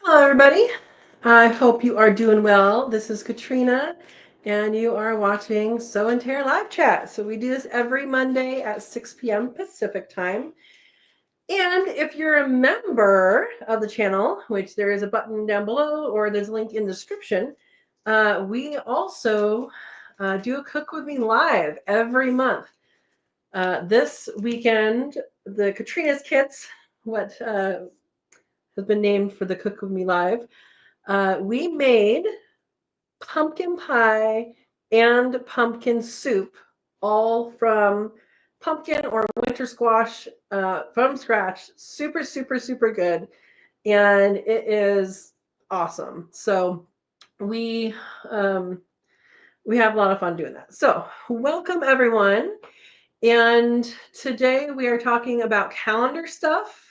Hello, everybody. I hope you are doing well. This is Katrina, and you are watching Sow and Tare live chat. So we do this every Monday at 6 p.m. Pacific time. And if you're a member of the channel, which there is a button down below or there's a link in the description, we also do a Cook With Me live every month. This weekend, the Katrina's Kits, what has been named for the Cook With Me live, we made pumpkin pie and pumpkin soup, all from pumpkin or winter squash from scratch. Super, super, super good. And it is awesome. So we we have a lot of fun doing that. So welcome everyone. And today we are talking about calendar stuff.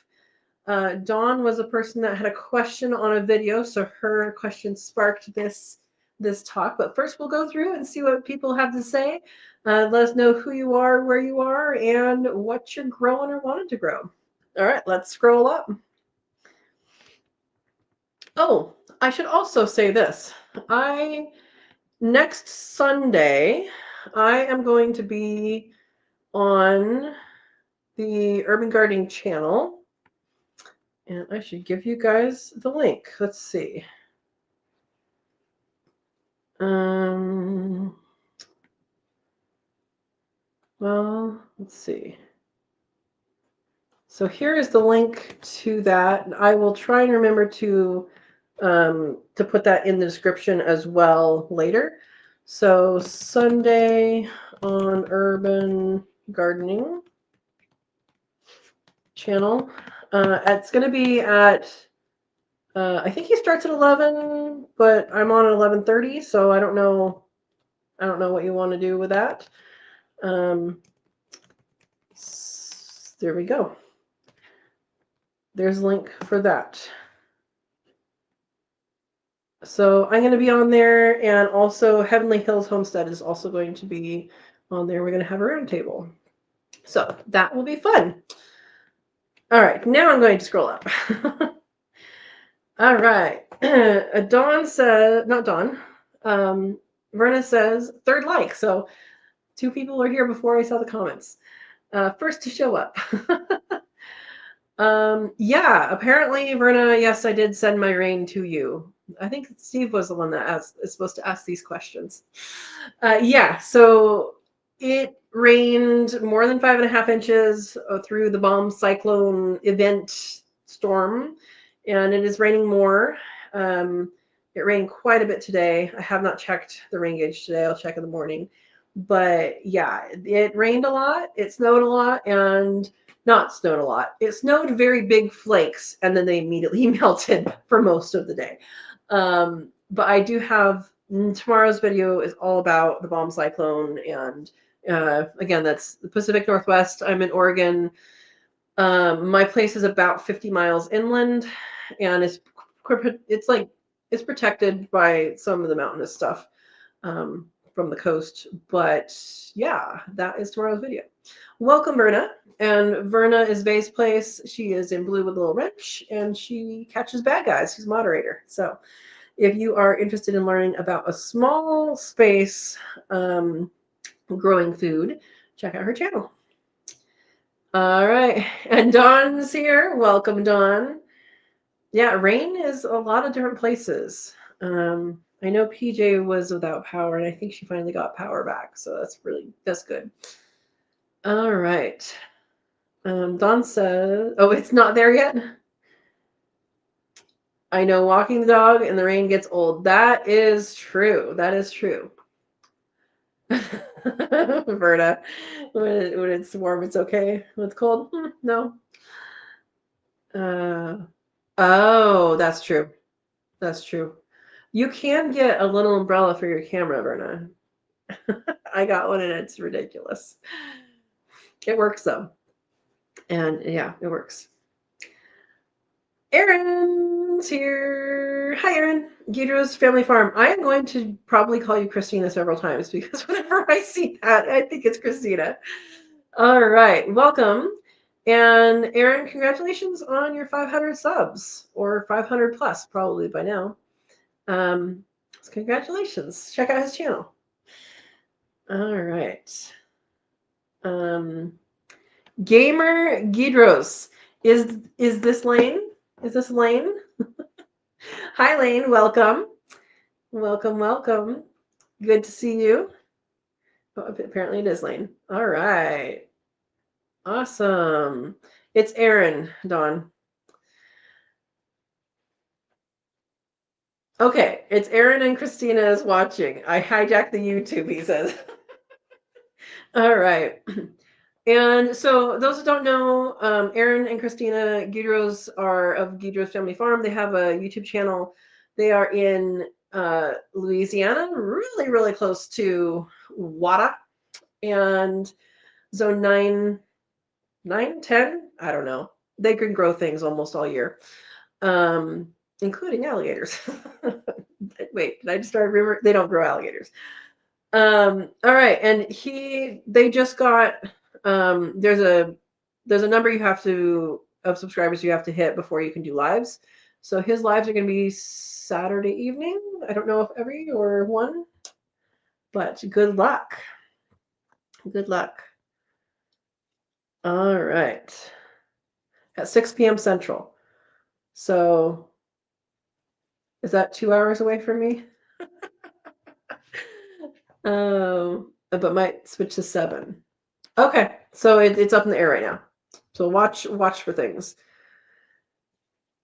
Dawn was a person that had a question on a video, so her question sparked this talk. But first, we'll go through and see what people have to say. Let us know who you are, where you are, and what you're growing or wanting to grow. All right, let's scroll up. Oh, I should also say this. Next Sunday, I am going to be on the Urban Gardening channel. And I should give you guys the link. Let's see. Well, let's see. So here is the link to that. I will try and remember to put that in the description as well later. So Sunday on Urban Gardening channel. It's going to be at I think he starts at 11, but I'm on at 11:30, so I don't know what you want to do with that. There we go. There's a link for that. So I'm going to be on there, and also Heavenly Hills Homestead is also going to be on there. We're going to have a roundtable. So that will be fun. All right, now I'm going to scroll up. All right. Dawn says, not Dawn, Verna says, third like. So 2 people were here before I saw the comments. First to show up. Yeah, apparently, Verna, yes, I did send my rain to you. I think Steve was the one that is supposed to ask these questions. Yeah, so it rained more than 5.5 inches through the bomb cyclone event storm, and it is raining more. It rained quite a bit today. I have not checked the rain gauge today. I'll check in the morning. But yeah, it rained a lot. It snowed a lot, and not snowed a lot. It snowed very big flakes, and then they immediately melted for most of the day. But I do have tomorrow's video is all about the bomb cyclone, and again, that's the Pacific Northwest. I'm in Oregon. My place is about 50 miles inland, and it's protected by some of the mountainous stuff from the coast. But yeah, that is tomorrow's video. Welcome, Verna. And Verna is Vay's place. She is in Blue with a Little Wrench, and she catches bad guys. She's moderator. So if you are interested in learning about a small space growing food, check out her channel. All right. And Dawn's here. Welcome, Dawn. Yeah, rain is a lot of different places. I know PJ was without power, and I think she finally got power back. So that's good. All right. Dawn says, oh, it's not there yet? I know walking the dog in the rain gets old. That is true. That is true. Verna, when it's warm, it's okay. When it's cold, no. Oh, that's true. That's true. You can get a little umbrella for your camera, Verna. I got one and it's ridiculous. It works though. And yeah, it works. Erin's here. Hi, Erin. Guido's Family Farm. I am going to probably call you Christina several times because whenever I see that, I think it's Christina. All right. Welcome. And Aaron, congratulations on your 500 subs, or 500 plus probably by now. Congratulations. Check out his channel. All right. Gamer Gidros. Is this Lane? Is this Lane? Hi Lane, welcome. Welcome, welcome. Good to see you. Oh, apparently it is Lane. All right. Awesome. It's Aaron, Dawn. Okay, it's Aaron and Christina is watching. I hijacked the YouTube, he says. All right. And so those who don't know, Aaron and Christina Gidros are of Gidros Family Farm. They have a YouTube channel. They are in Louisiana, really, really close to Wada and zone 9, 10. I don't know. They can grow things almost all year, including alligators. Wait, did I just start a rumor? They don't grow alligators. All right, and they just got there's a number you have to of subscribers you have to hit before you can do lives. So his lives are going to be Saturday evening. I don't know if every or one, but good luck. Good luck. All right. At 6 p.m. Central. So is that 2 hours away from me? But might switch to 7. Okay, so it's up in the air right now. So watch for things.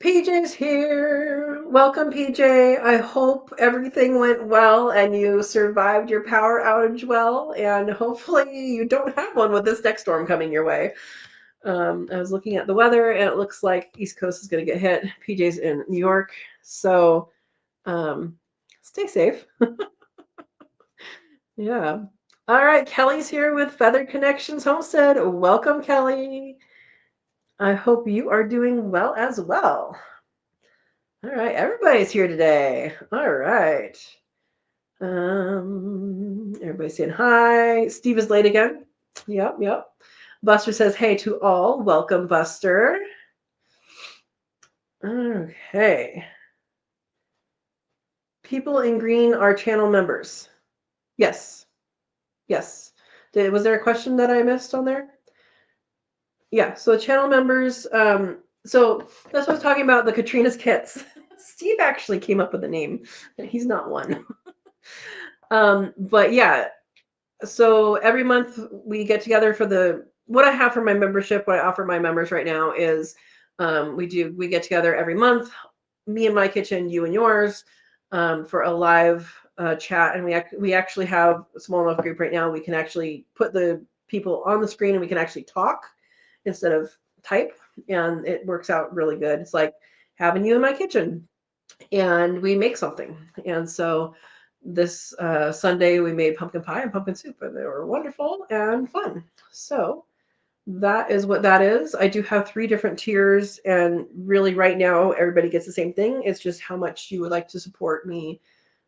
PJ's here. Welcome, PJ. I hope everything went well and you survived your power outage well, and hopefully you don't have one with this next storm coming your way. I was looking at the weather and it looks like East Coast is going to get hit. PJ's in New York, so stay safe. Yeah. All right, Kelly's here with Feathered Connections Homestead. Welcome, Kelly. I hope you are doing well as well. All right, everybody's here today. All right. Everybody's saying hi. Steve is late again. Yep. Buster says hey to all. Welcome, Buster. Okay. People in green are channel members. Yes. Was there a question that I missed on there? Yeah, so channel members, so that's what I was talking about, the Katrina's kits. Steve actually came up with a name, and he's not one. But yeah, so every month we get together for what I have for my membership, what I offer my members right now is we get together every month, me and my kitchen, you and yours, for a live chat, and we actually have a small enough group right now we can actually put the people on the screen and we can actually talk instead of type, and it works out really good. It's like having you in my kitchen and we make something. And so this Sunday we made pumpkin pie and pumpkin soup, and they were wonderful and fun. So that is what that is. I do have 3 different tiers, and really right now everybody gets the same thing. It's just how much you would like to support me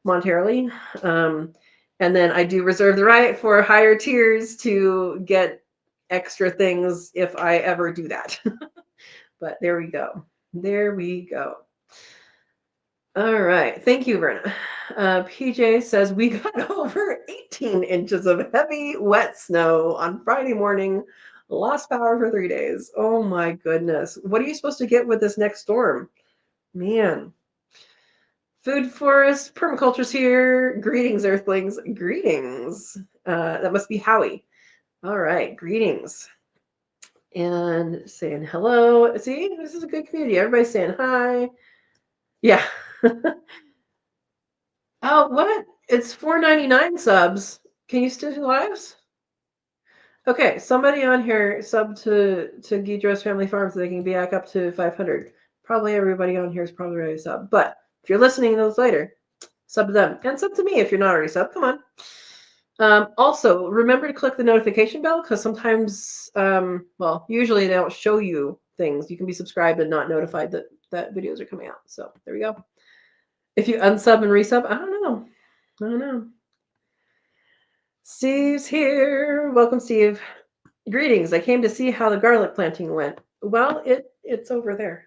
monetarily. And then I do reserve the right for higher tiers to get extra things if I ever do that. But there we go. All right. Thank you, Verna. PJ says we got over 18 inches of heavy, wet snow on Friday morning. Lost power for 3 days. Oh my goodness. What are you supposed to get with this next storm? Man. Food Forest Permaculture's here. Greetings, Earthlings. Greetings. That must be Howie. All right. Greetings. And saying hello. See, this is a good community. Everybody's saying hi. Yeah. Oh, what? It's $4.99 subs. Can you still do lives? Okay, somebody on here sub to Gidros Family Farm so they can be back up to 500. Probably everybody on here is probably already sub. But if you're listening to those later, sub to them. And sub to me if you're not already sub. Come on. Also, remember to click the notification bell because sometimes, usually they don't show you things. You can be subscribed and not notified that videos are coming out. So there we go. If you unsub and resub, I don't know. Steve's here. Welcome, Steve. Greetings. I came to see how the garlic planting went. Well, it's over there.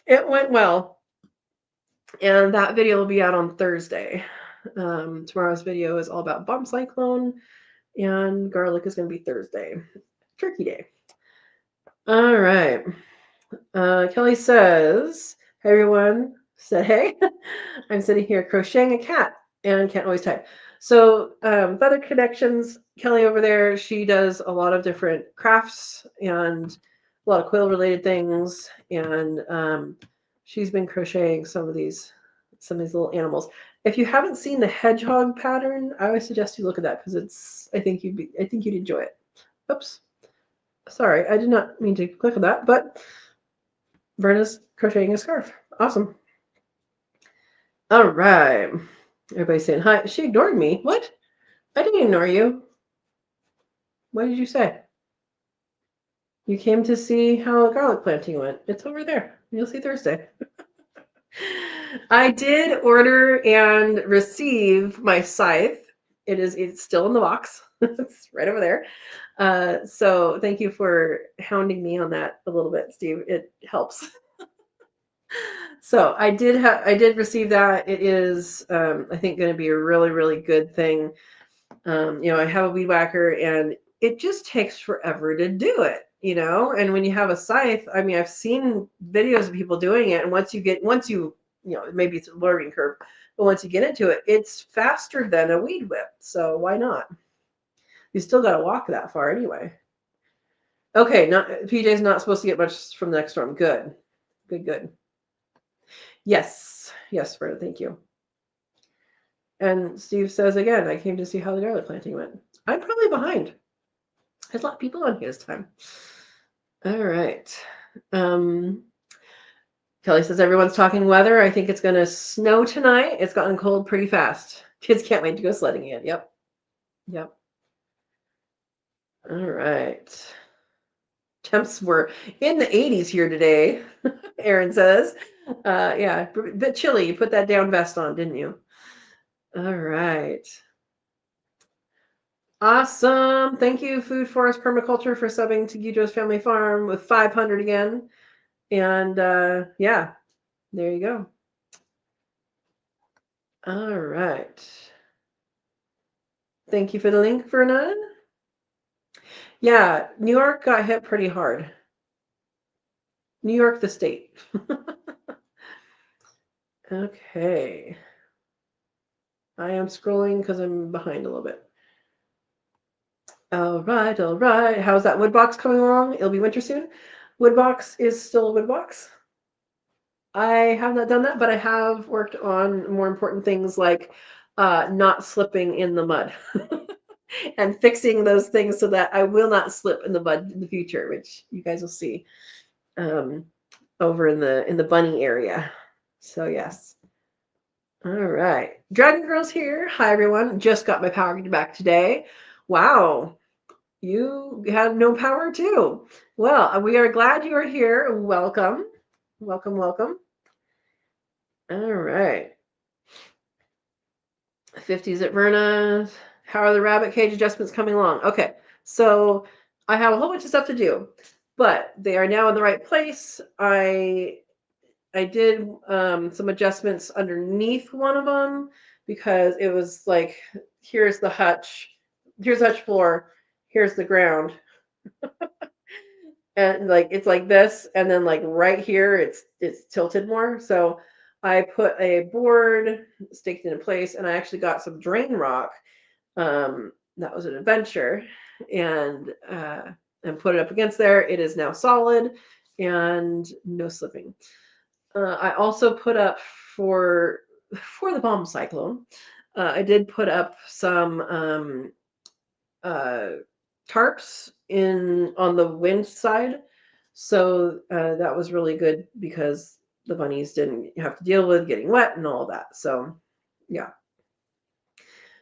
It went well. And that video will be out on Thursday. Tomorrow's video is all about bomb cyclone, and garlic is going to be Thursday. Turkey Day. All right. Kelly says, hey, everyone. Said, hey, I'm sitting here crocheting a cat and can't always type. So, Feather Connections, Kelly over there, she does a lot of different crafts and a lot of quail related things. And she's been crocheting some of these little animals. If you haven't seen the hedgehog pattern, I would suggest you look at that because I think you'd enjoy it. Oops. Sorry, I did not mean to click on that, but Verna's crocheting a scarf. Awesome. All right. Everybody's saying hi. She ignored me. What? I didn't ignore you. What did you say? You came to see how garlic planting went. It's over there. You'll see Thursday. I did order and receive my scythe. It's still in the box. It's right over there. So thank you for hounding me on that a little bit, Steve. It helps. So I did receive that. It is I think going to be a really, really good thing. I have a weed whacker and it just takes forever to do it, and when you have a scythe, I mean, I've seen videos of people doing it, and once you maybe it's a learning curve, but once you get into it, it's faster than a weed whip. So why not? You still got to walk that far anyway. Okay, PJ's not supposed to get much from the next storm. Good. Yes, Fred, thank you. And Steve says again, I came to see how the garlic planting went. I'm probably behind. There's a lot of people on here this time. All right. Kelly says everyone's talking weather. I think it's going to snow tonight. It's gotten cold pretty fast. Kids can't wait to go sledding again. Yep. All right. Temps were in the 80s here today, Aaron says. Yeah, a bit chilly. You put that down vest on, didn't you? All right. Awesome. Thank you, Food Forest Permaculture, for subbing to Guido's Family Farm with 500 again. And yeah, there you go. All right. Thank you for the link, Verna. Yeah, New York got hit pretty hard. New York, the state. Okay. I am scrolling because I'm behind a little bit. All right. How's that wood box coming along? It'll be winter soon. Wood box is still a wood box. I have not done that, but I have worked on more important things like not slipping in the mud and fixing those things so that I will not slip in the mud in the future, which you guys will see over in the bunny area. So yes. All right. Dragon Girl's here. Hi, everyone. Just got my power back today. Wow. You had no power too. Well, we are glad you are here. Welcome. Welcome. All right. 50s at Verna. How are the rabbit cage adjustments coming along? Okay. So I have a whole bunch of stuff to do, but they are now in the right place. I did some adjustments underneath one of them because it was like, here's the hutch floor, here's the ground. And like it's like this, and then like right here it's tilted more. So I put a board staked into place, and I actually got some drain rock. That was an adventure, and put it up against there. It is now solid and no slipping. I also put up for the bomb cyclone. I did put up some tarps on the wind side, so that was really good because the bunnies didn't have to deal with getting wet and all that. So yeah.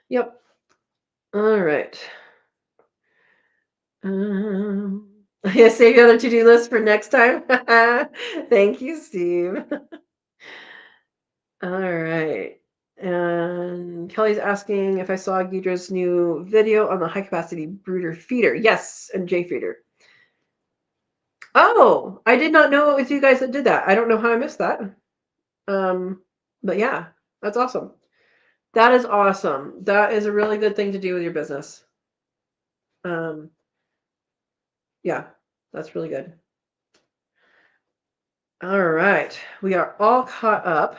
Yep. All right. Yeah, save your other to-do list for next time. Thank you, Steve. All right. And Kelly's asking if I saw Gidra's new video on the high capacity brooder feeder. Yes, and J feeder. Oh, I did not know it was you guys that did that. I don't know how I missed that. But yeah, that's awesome. That is awesome. That is a really good thing to do with your business. Yeah, that's really good. All right, we are all caught up.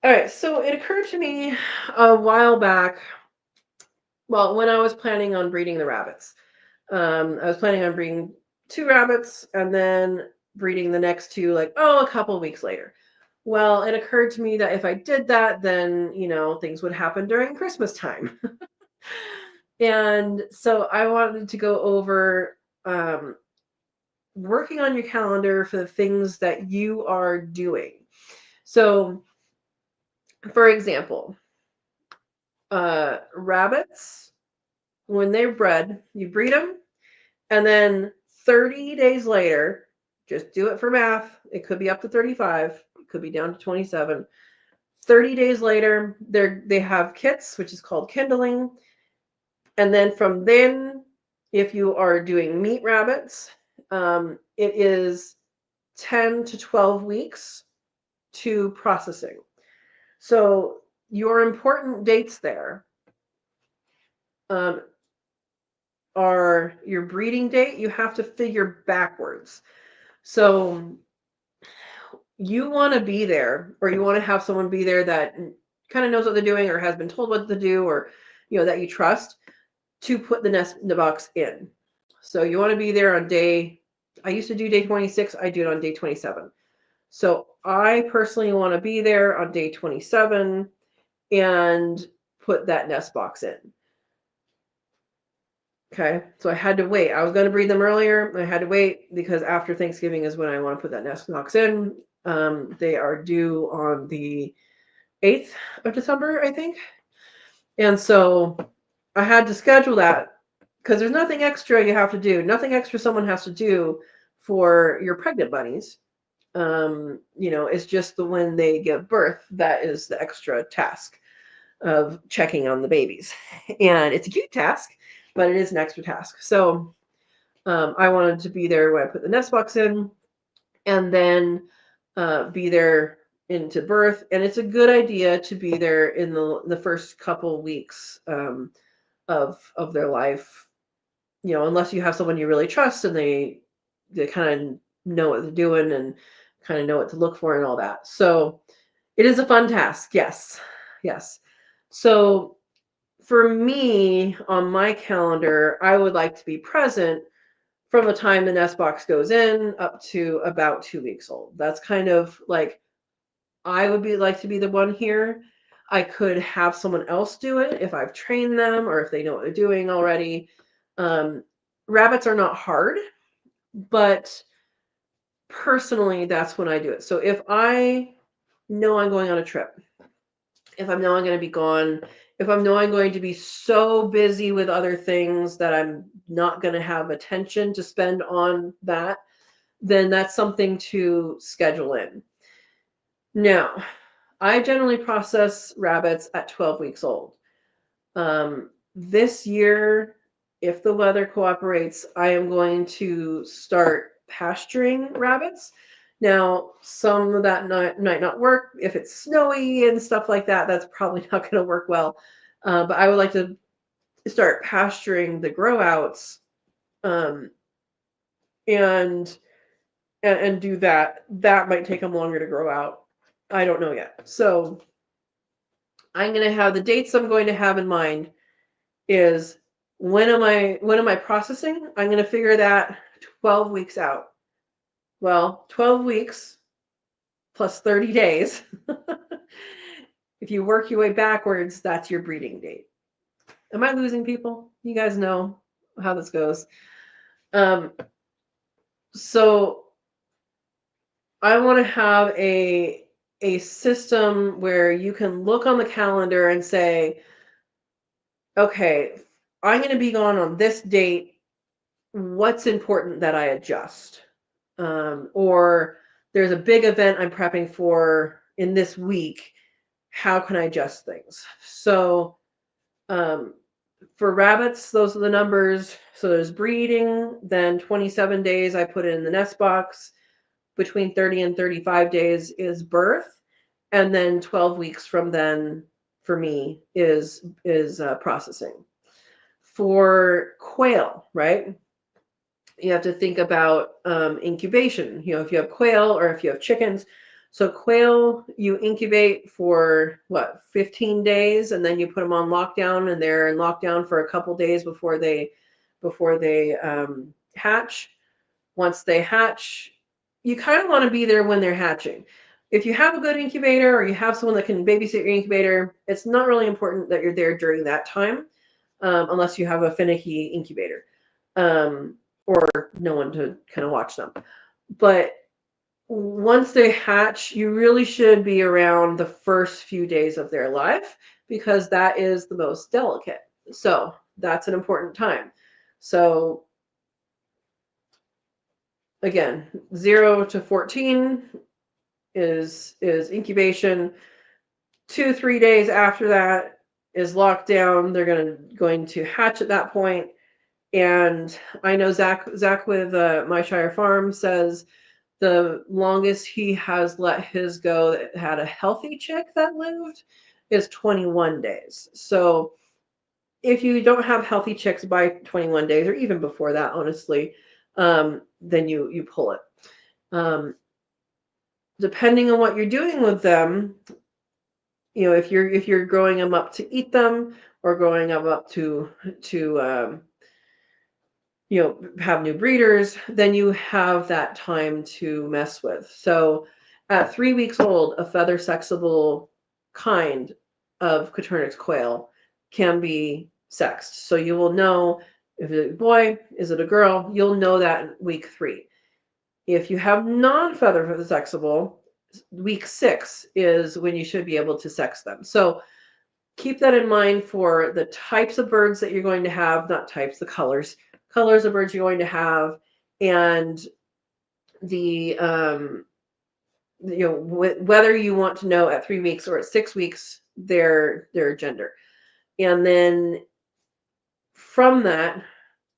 All right, so it occurred to me a while back, well, when I was planning on breeding the rabbits. I was planning on breeding 2 rabbits and then breeding the next 2, like, a couple weeks later. Well, it occurred to me that if I did that, then, things would happen during Christmas time. And so I wanted to go over working on your calendar for the things that you are doing. So, for example, rabbits, when they're bred, you breed them, and then 30 days later, just do it for math. It could be up to 35, it could be down to 27. 30 days later, they have kits, which is called kindling. And then from then, if you are doing meat rabbits, it is 10 to 12 weeks to processing. So your important dates there are your breeding date. You have to figure backwards. So you want to be there, or you want to have someone be there that kind of knows what they're doing or has been told what to do, or that you trust to put the box in. So you want to be there on day, I used to do day 26, I do it on day 27. So I personally want to be there on day 27 and put that nest box in. Okay, so I had to wait. I was going to breed them earlier. I had to wait because after Thanksgiving is when I want to put that nest box in. They are due on the 8th of December, I think. And so I had to schedule that because there's nothing extra you have to do. Nothing extra someone has to do for your pregnant bunnies. It's just the when they give birth that is the extra task of checking on the babies. And it's a cute task, but it is an extra task. So I wanted to be there when I put the nest box in, and then be there into birth. And it's a good idea to be there in the first couple weeks of their life, unless you have someone you really trust and they kind of know what they're doing and kind of know what to look for and all that. So it is a fun task. Yes. So for me, on my calendar, I would like to be present from the time the nest box goes in up to about 2 weeks old. That's kind of like, I would like to be the one here. I could have someone else do it if I've trained them or if they know what they're doing already. Rabbits are not hard, but personally, that's when I do it. So if I know I'm going on a trip, if I know I'm going to be gone, if I know I'm going to be so busy with other things that I'm not going to have attention to spend on that, then that's something to schedule in. Now, I generally process rabbits at 12 weeks old. This year, if the weather cooperates, I am going to start pasturing rabbits. Now, some of that might not work. If it's snowy and stuff like that, that's probably not going to work well. But I would like to start pasturing the grow outs and do that. That might take them longer to grow out. I don't know yet. So I'm going to have the dates I'm going to have in mind is when am I processing? I'm going to figure that 12 weeks out. Well, 12 weeks plus 30 days. If you work your way backwards, that's your breeding date. Am I losing people? You guys know how this goes. So I want to have a system where you can look on the calendar and say, okay, I'm going to be gone on this date. What's important that I adjust? Or there's a big event I'm prepping for in this week, how can I adjust things? So for rabbits, those are the numbers. So there's breeding, then 27 days I put it in the nest box. Between 30 and 35 days is birth, and then 12 weeks from then for me is processing. For quail, right? You have to think about incubation. If you have quail or if you have chickens. So quail, you incubate for what, 15 days, and then you put them on lockdown, and they're in lockdown for a couple days before they hatch. Once they hatch, you kind of want to be there when they're hatching. If you have a good incubator or you have someone that can babysit your incubator, it's not really important that you're there during that time, unless you have a finicky incubator. Or no one to kind of watch them. But once they hatch, you really should be around the first few days of their life, because that is the most delicate. So that's an important time. So again, 0 to 14 is incubation. 2-3 days after that is lockdown. They're going to hatch at that point. And I know Zach with My Shire Farm says the longest he has let his go that had a healthy chick that lived is 21 days. So if you don't have healthy chicks by 21 days, or even before that, honestly, then you pull it. Depending on what you're doing with them, if you're growing them up to eat them, or growing them up to have new breeders, then you have that time to mess with. So at 3 weeks old, a feather sexable kind of Quaternix quail can be sexed. So you will know if it's a boy, is it a girl? You'll know that in week 3. If you have non-feather sexable, week 6 is when you should be able to sex them. So keep that in mind for the types of birds that you're going to have, not types, the colors of birds you're going to have, and the whether you want to know at 3 weeks or at 6 weeks their gender. And then from that,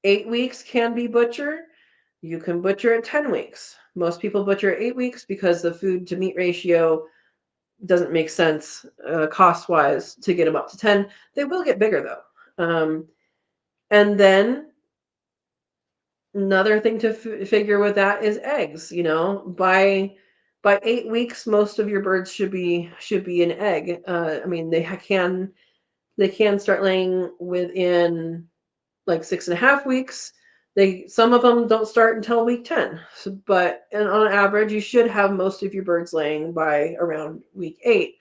8 weeks can be butcher. You can butcher at 10 weeks. Most people butcher at 8 weeks because the food to meat ratio doesn't make sense cost-wise to get them up to 10. They will get bigger though. And then another thing to figure with that is eggs. By 8 weeks, most of your birds should be an egg. I mean, they can start laying within like 6.5 weeks. Some of them don't start until week 10. But on average, you should have most of your birds laying by around week 8.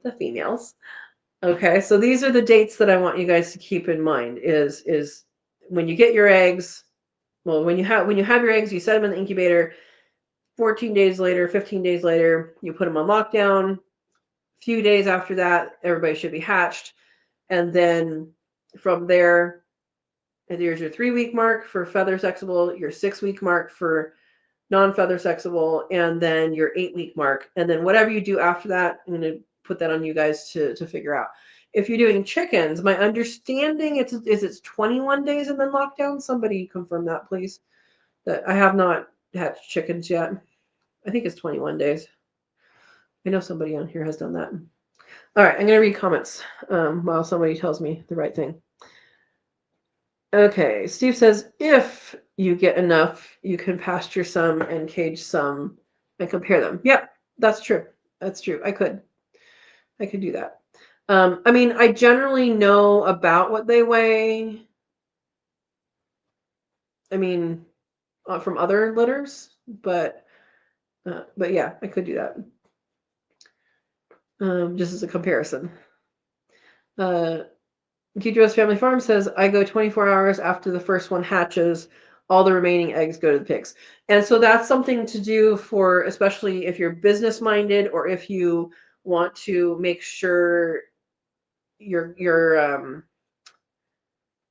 The females. Okay, so these are the dates that I want you guys to keep in mind. Is when you get your eggs. Well, when you have your eggs, you set them in the incubator. 14 days later, 15 days later, you put them on lockdown. A few days after that, everybody should be hatched. And then from there, there's your 3-week mark for feather sexable, your 6-week mark for non-feather sexable, and then your 8-week mark. And then whatever you do after that, I'm going to put that on you guys to figure out. If you're doing chickens, my understanding it's 21 days and then lockdown. Somebody confirm that, please. That I have not hatched chickens yet. I think it's 21 days. I know somebody on here has done that. All right, I'm going to read comments while somebody tells me the right thing. Okay, Steve says, if you get enough, you can pasture some and cage some and compare them. Yep, that's true. That's true. I could do that. I mean, I generally know about what they weigh. I mean, from other litters, but yeah, I could do that. Just as a comparison. Kidro's Family Farm says, I go 24 hours after the first one hatches. All the remaining eggs go to the pigs. And so that's something to do for, especially if you're business minded, or if you want to make sure you're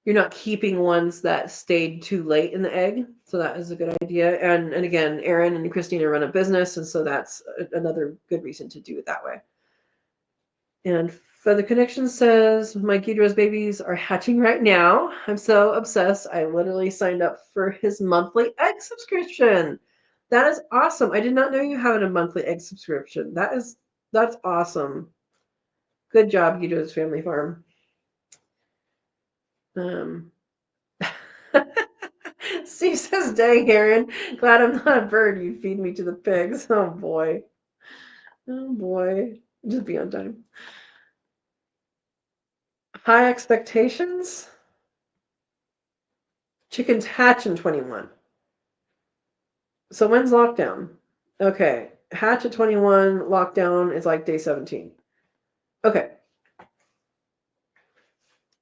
not keeping ones that stayed too late in the egg. So that is a good idea. And again, Erin and Christina run a business, and so that's another good reason to do it that way. And Feather Connection says, my Ghidorah's babies are hatching right now. I'm so obsessed. I literally signed up for his monthly egg subscription. That is awesome. I did not know you had a monthly egg subscription. That's awesome. Good job, Ghidorah's Family Farm. Steve says, dang, Aaron, glad I'm not a bird. You feed me to the pigs. Oh, boy. Oh, boy. Just be on time. High expectations? Chickens hatch in 21. So when's lockdown? Okay. Hatch at 21. Lockdown is like day 17. Okay.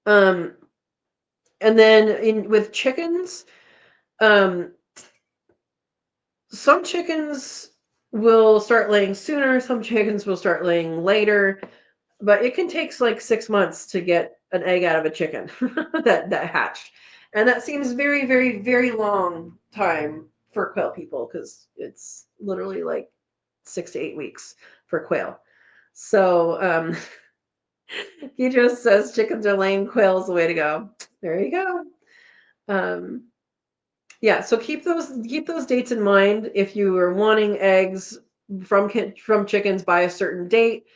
And then with chickens, some chickens will start laying sooner. Some chickens will start laying later. But it can take like 6 months to get an egg out of a chicken that hatched. And that seems very, very, very long time for quail people because it's literally like 6 to 8 weeks for quail. So he just says chickens are laying, quail's the way to go. There you go. Yeah, so keep those dates in mind. If you are wanting eggs from chickens by a certain date,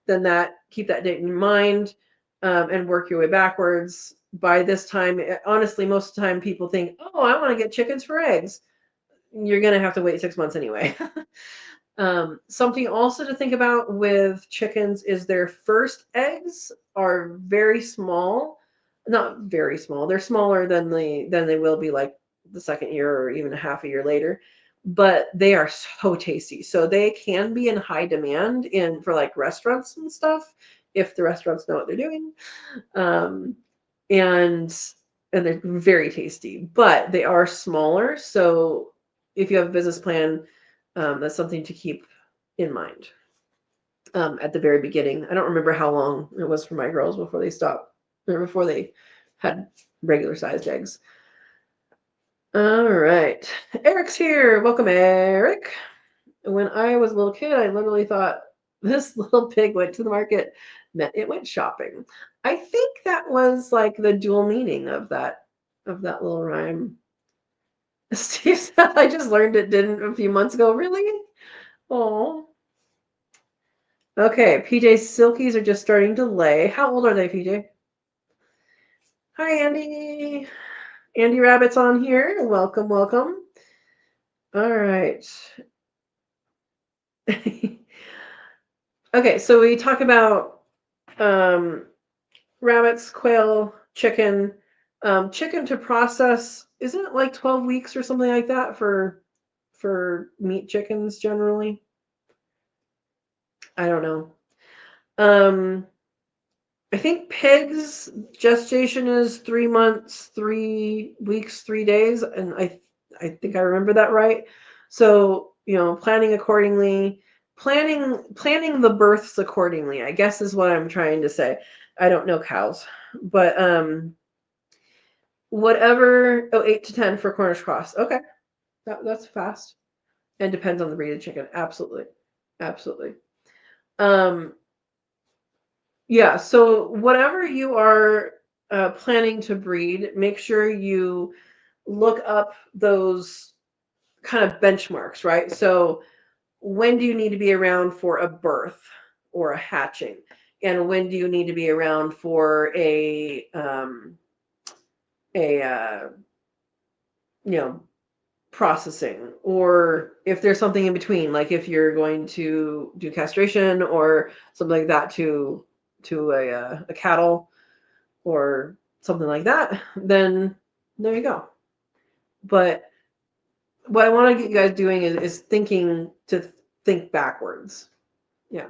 then keep that date in mind, and work your way backwards. By this time, honestly, most of the time people think, oh, I want to get chickens for eggs. You're going to have to wait 6 months anyway. Something also to think about with chickens is their first eggs are very small. Not very small. They're smaller than they will be like the second year or even a half a year later, but they are so tasty. So they can be in high demand for like restaurants and stuff if the restaurants know what they're doing. And they're very tasty, but they are smaller. So if you have a business plan, that's something to keep in mind at the very beginning. I don't remember how long it was for my girls before they stopped or before they had regular sized eggs. All right. Eric's here. Welcome, Eric. When I was a little kid, I literally thought this little pig went to the market meant it went shopping. I think that was like the dual meaning of that little rhyme. Steve said, I just learned it didn't a few months ago. Really? Oh. Okay, PJ's silkies are just starting to lay. How old are they, PJ? Hi, Andy. Andy Rabbit's on here. Welcome, welcome. All right. Okay, so we talk about rabbits, quail, chicken. Chicken to process, isn't it like 12 weeks or something like that for meat chickens generally? I don't know. I think pigs gestation is 3 months, 3 weeks, 3 days, and I think I remember that right. So, planning accordingly, planning the births accordingly, I guess is what I'm trying to say. I don't know cows, but whatever. Oh, 8 to 10 for Cornish cross. Okay, that's fast, and depends on the breed of chicken. Absolutely, absolutely. Yeah, so whatever you are planning to breed, make sure you look up those kind of benchmarks, right? So when do you need to be around for a birth or a hatching? And when do you need to be around for a processing? Or if there's something in between, like if you're going to do castration or something like that to a cattle or something like that, then there you go. But what I want to get you guys doing is thinking to think backwards. Yeah.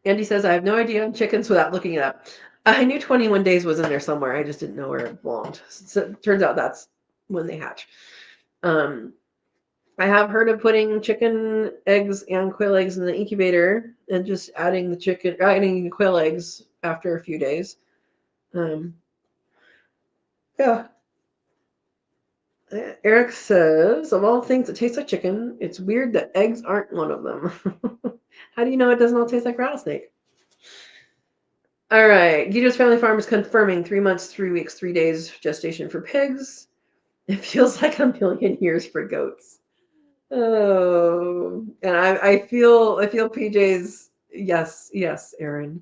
Andy says, I have no idea on chickens without looking it up. I knew 21 days was in there somewhere. I just didn't know where it belonged. So it turns out that's when they hatch. I have heard of putting chicken eggs and quail eggs in the incubator and just adding the quail eggs after a few days. Yeah. Eric says, of all things that taste like chicken, it's weird that eggs aren't one of them. How do you know it doesn't all taste like rattlesnake? All right. Guido's Family Farm is confirming 3 months, 3 weeks, 3 days gestation for pigs. It feels like a million years for goats. Oh, and I feel PJ's yes, Erin.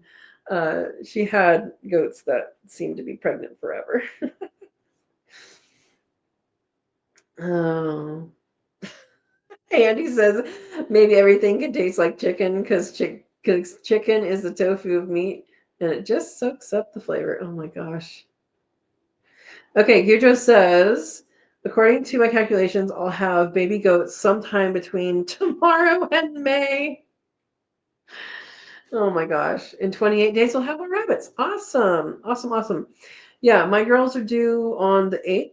She had goats that seemed to be pregnant forever. Oh. Andy says maybe everything can taste like chicken because chicken is the tofu of meat and it just soaks up the flavor. Oh my gosh. Okay, Gudro says, according to my calculations, I'll have baby goats sometime between tomorrow and May. Oh my gosh. In 28 days, we'll have more rabbits. Awesome. Awesome. Awesome. Yeah, my girls are due on the 8th,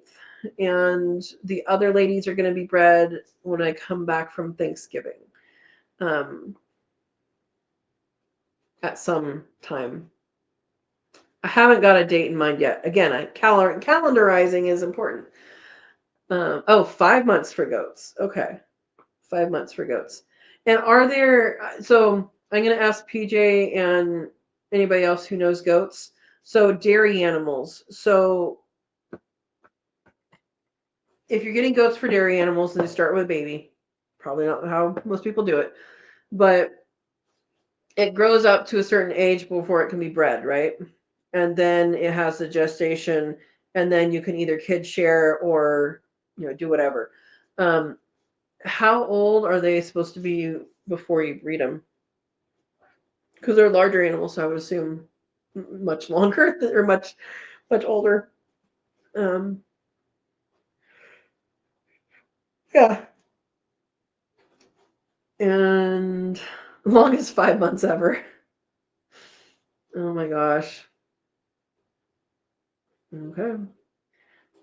and the other ladies are going to be bred when I come back from Thanksgiving um, at some time. I haven't got a date in mind yet. Again, calendarizing is important. Oh, 5 months for goats. Okay. 5 months for goats. And are there, so I'm going to ask PJ and anybody else who knows goats. So dairy animals. So if you're getting goats for dairy animals and they start with a baby, probably not how most people do it, but it grows up to a certain age before it can be bred, right? And then it has the gestation, and then you can either kid share or do whatever. How old are they supposed to be before you breed them? Because they're larger animals, so I would assume much longer or much older. Um, yeah, and longest 5 months ever. Oh my gosh. Okay.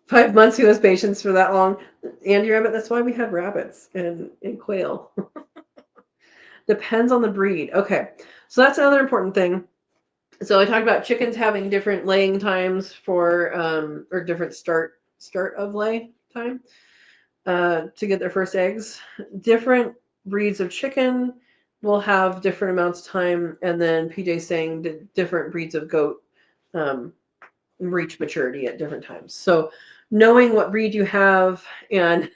5 months, who has patience for that long? Andy Rabbit, that's why we have rabbits and quail. Depends on the breed. Okay. So that's another important thing. So I talked about chickens having different laying times for or different start of lay time to get their first eggs. Different breeds of chicken will have different amounts of time, and then PJ saying different breeds of goat reach maturity at different times. So knowing what breed you have and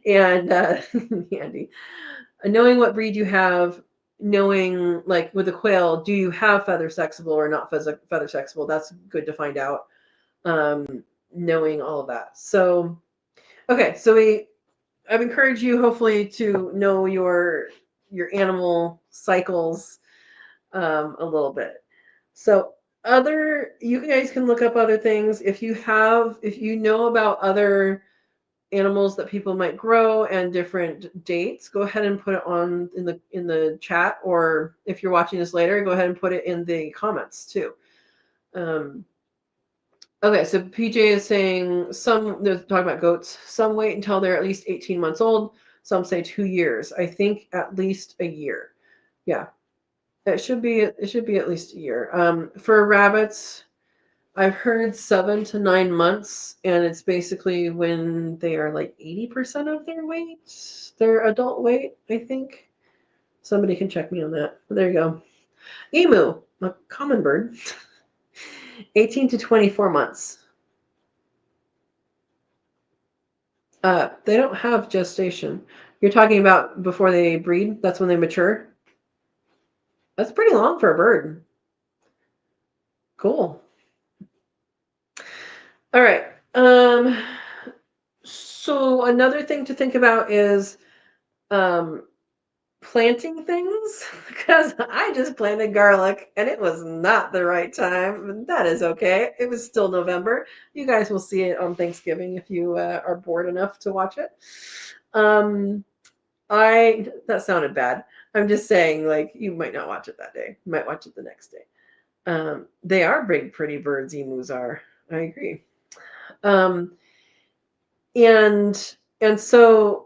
Andy, knowing what breed you have, knowing like with a quail, do you have feather sexable or not feather sexable? That's good to find out. Knowing all of that. So okay, so I've encouraged you hopefully to know your animal cycles a little bit. So you guys can look up other things if you know about other animals that people might grow and different dates. Go ahead and put it on in the chat, or if you're watching this later, go ahead and put it in the comments too. Okay, so PJ is saying they're talking about goats. Some wait until they're at least 18 months old. Some say 2 years. I think at least a year. Yeah, it should be at least a year. For rabbits, I've heard 7 to 9 months, and it's basically when they are like 80% of their weight, their adult weight, I think. Somebody can check me on that. There you go. Emu, a common bird, 18 to 24 months. They don't have gestation. You're talking about before they breed? That's when they mature? That's pretty long for a bird. Cool. All right. So another thing to think about is planting things, because I just planted garlic and it was not the right time. That is okay. It was still November. You guys will see it on Thanksgiving if you are bored enough to watch it. That sounded bad. I'm just saying, like, you might not watch it that day. You might watch it the next day. They are big, pretty birds. Emus are. I agree. And so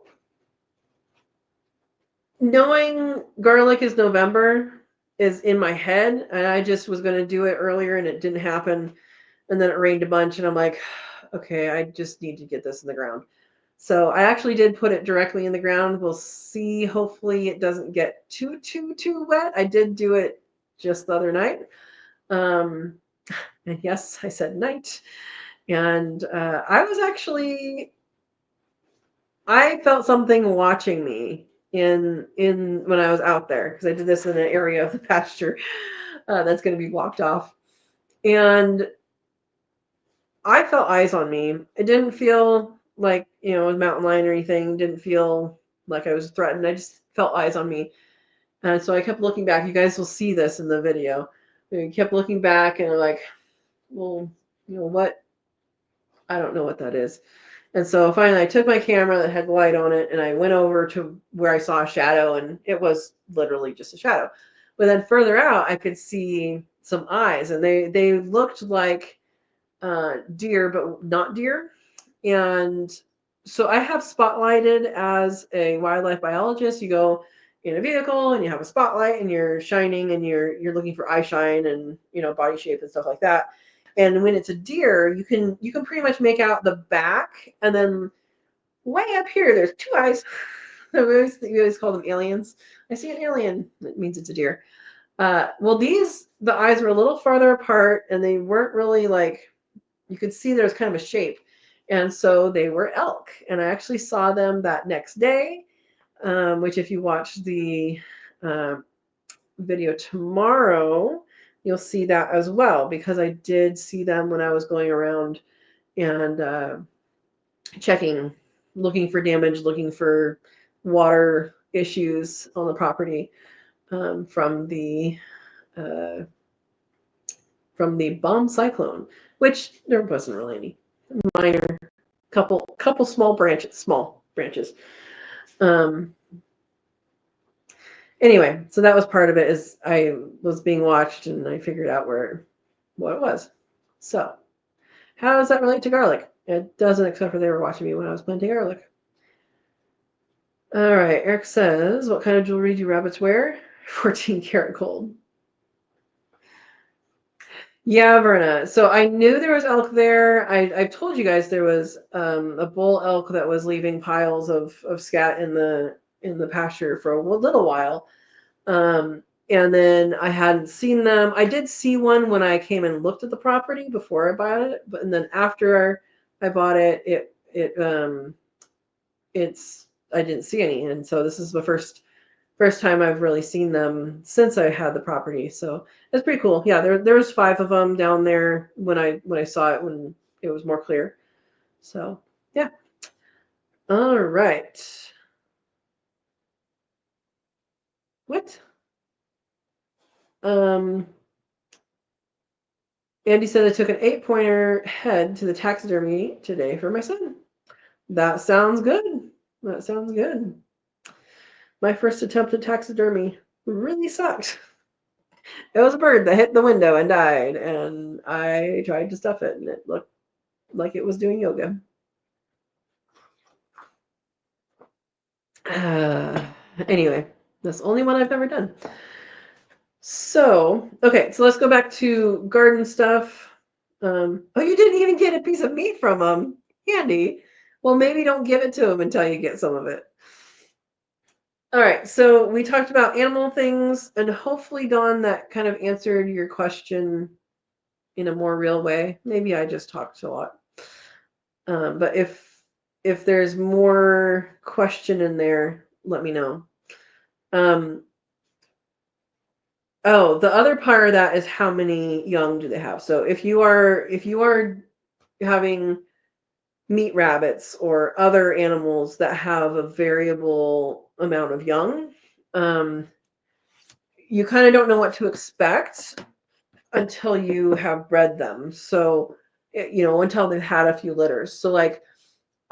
knowing garlic is November is in my head, and I just was going to do it earlier, and it didn't happen. And then it rained a bunch, and I'm like, okay, I just need to get this in the ground. So I actually did put it directly in the ground. We'll see. Hopefully it doesn't get too wet. I did do it just the other night. And yes, I said night. And I felt something watching me in when I was out there, because I did this in an area of the pasture that's going to be blocked off. And I felt eyes on me. It didn't feel like, a mountain lion or anything. It didn't feel like I was threatened. I just felt eyes on me. And so I kept looking back. You guys will see this in the video. I kept looking back and like, well, what? I don't know what that is. And so finally I took my camera that had the light on it and I went over to where I saw a shadow, and it was literally just a shadow. But then further out, I could see some eyes, and they looked like deer, but not deer. And so I have spotlighted as a wildlife biologist. You go in a vehicle and you have a spotlight and you're shining and you're looking for eye shine and body shape and stuff like that. And when it's a deer, you can pretty much make out the back, and then way up here there's two eyes. We always call them aliens. I see an alien, that means it's a deer. Well, the eyes were a little farther apart, and they weren't really like, you could see there was kind of a shape. And so they were elk. And I actually saw them that next day, which if you watch the video tomorrow, you'll see that as well, because I did see them when I was going around and checking, looking for damage, looking for water issues on the property from the bomb cyclone, which there wasn't really any. Minor, couple small branches. Anyway, so that was part of it, is I was being watched and I figured out what it was. So how does that relate to garlic? It doesn't, except for they were watching me when I was planting garlic. All right, Eric says, what kind of jewelry do rabbits wear? 14 karat gold. Yeah, Verna. So I knew there was elk there. I've told you guys there was a bull elk that was leaving piles of scat in the pasture for a little while. And then I hadn't seen them. I did see one when I came and looked at the property before I bought it, and then after I bought it, I didn't see any. And so this is the first time I've really seen them since I had the property. So it's pretty cool. Yeah, there was 5 of them down there when I saw it, when it was more clear. So yeah. All right. What? Andy said I took an 8-pointer head to the taxidermy today for my son. That sounds good. That sounds good. My first attempt at taxidermy really sucked. It was a bird that hit the window and died, and I tried to stuff it, and it looked like it was doing yoga. Anyway, that's the only one I've ever done. So, okay, so let's go back to garden stuff. Oh, you didn't even get a piece of meat from them. Handy. Well, maybe don't give it to them until you get some of it. All right, so we talked about animal things, and hopefully, Dawn, that kind of answered your question in a more real way. Maybe I just talked a lot. But if there's more question in there, let me know. Oh, the other part of that is how many young do they have? So if you are having meat rabbits or other animals that have a variable amount of young, you kind of don't know what to expect until you have bred them. So, until they've had a few litters. So like,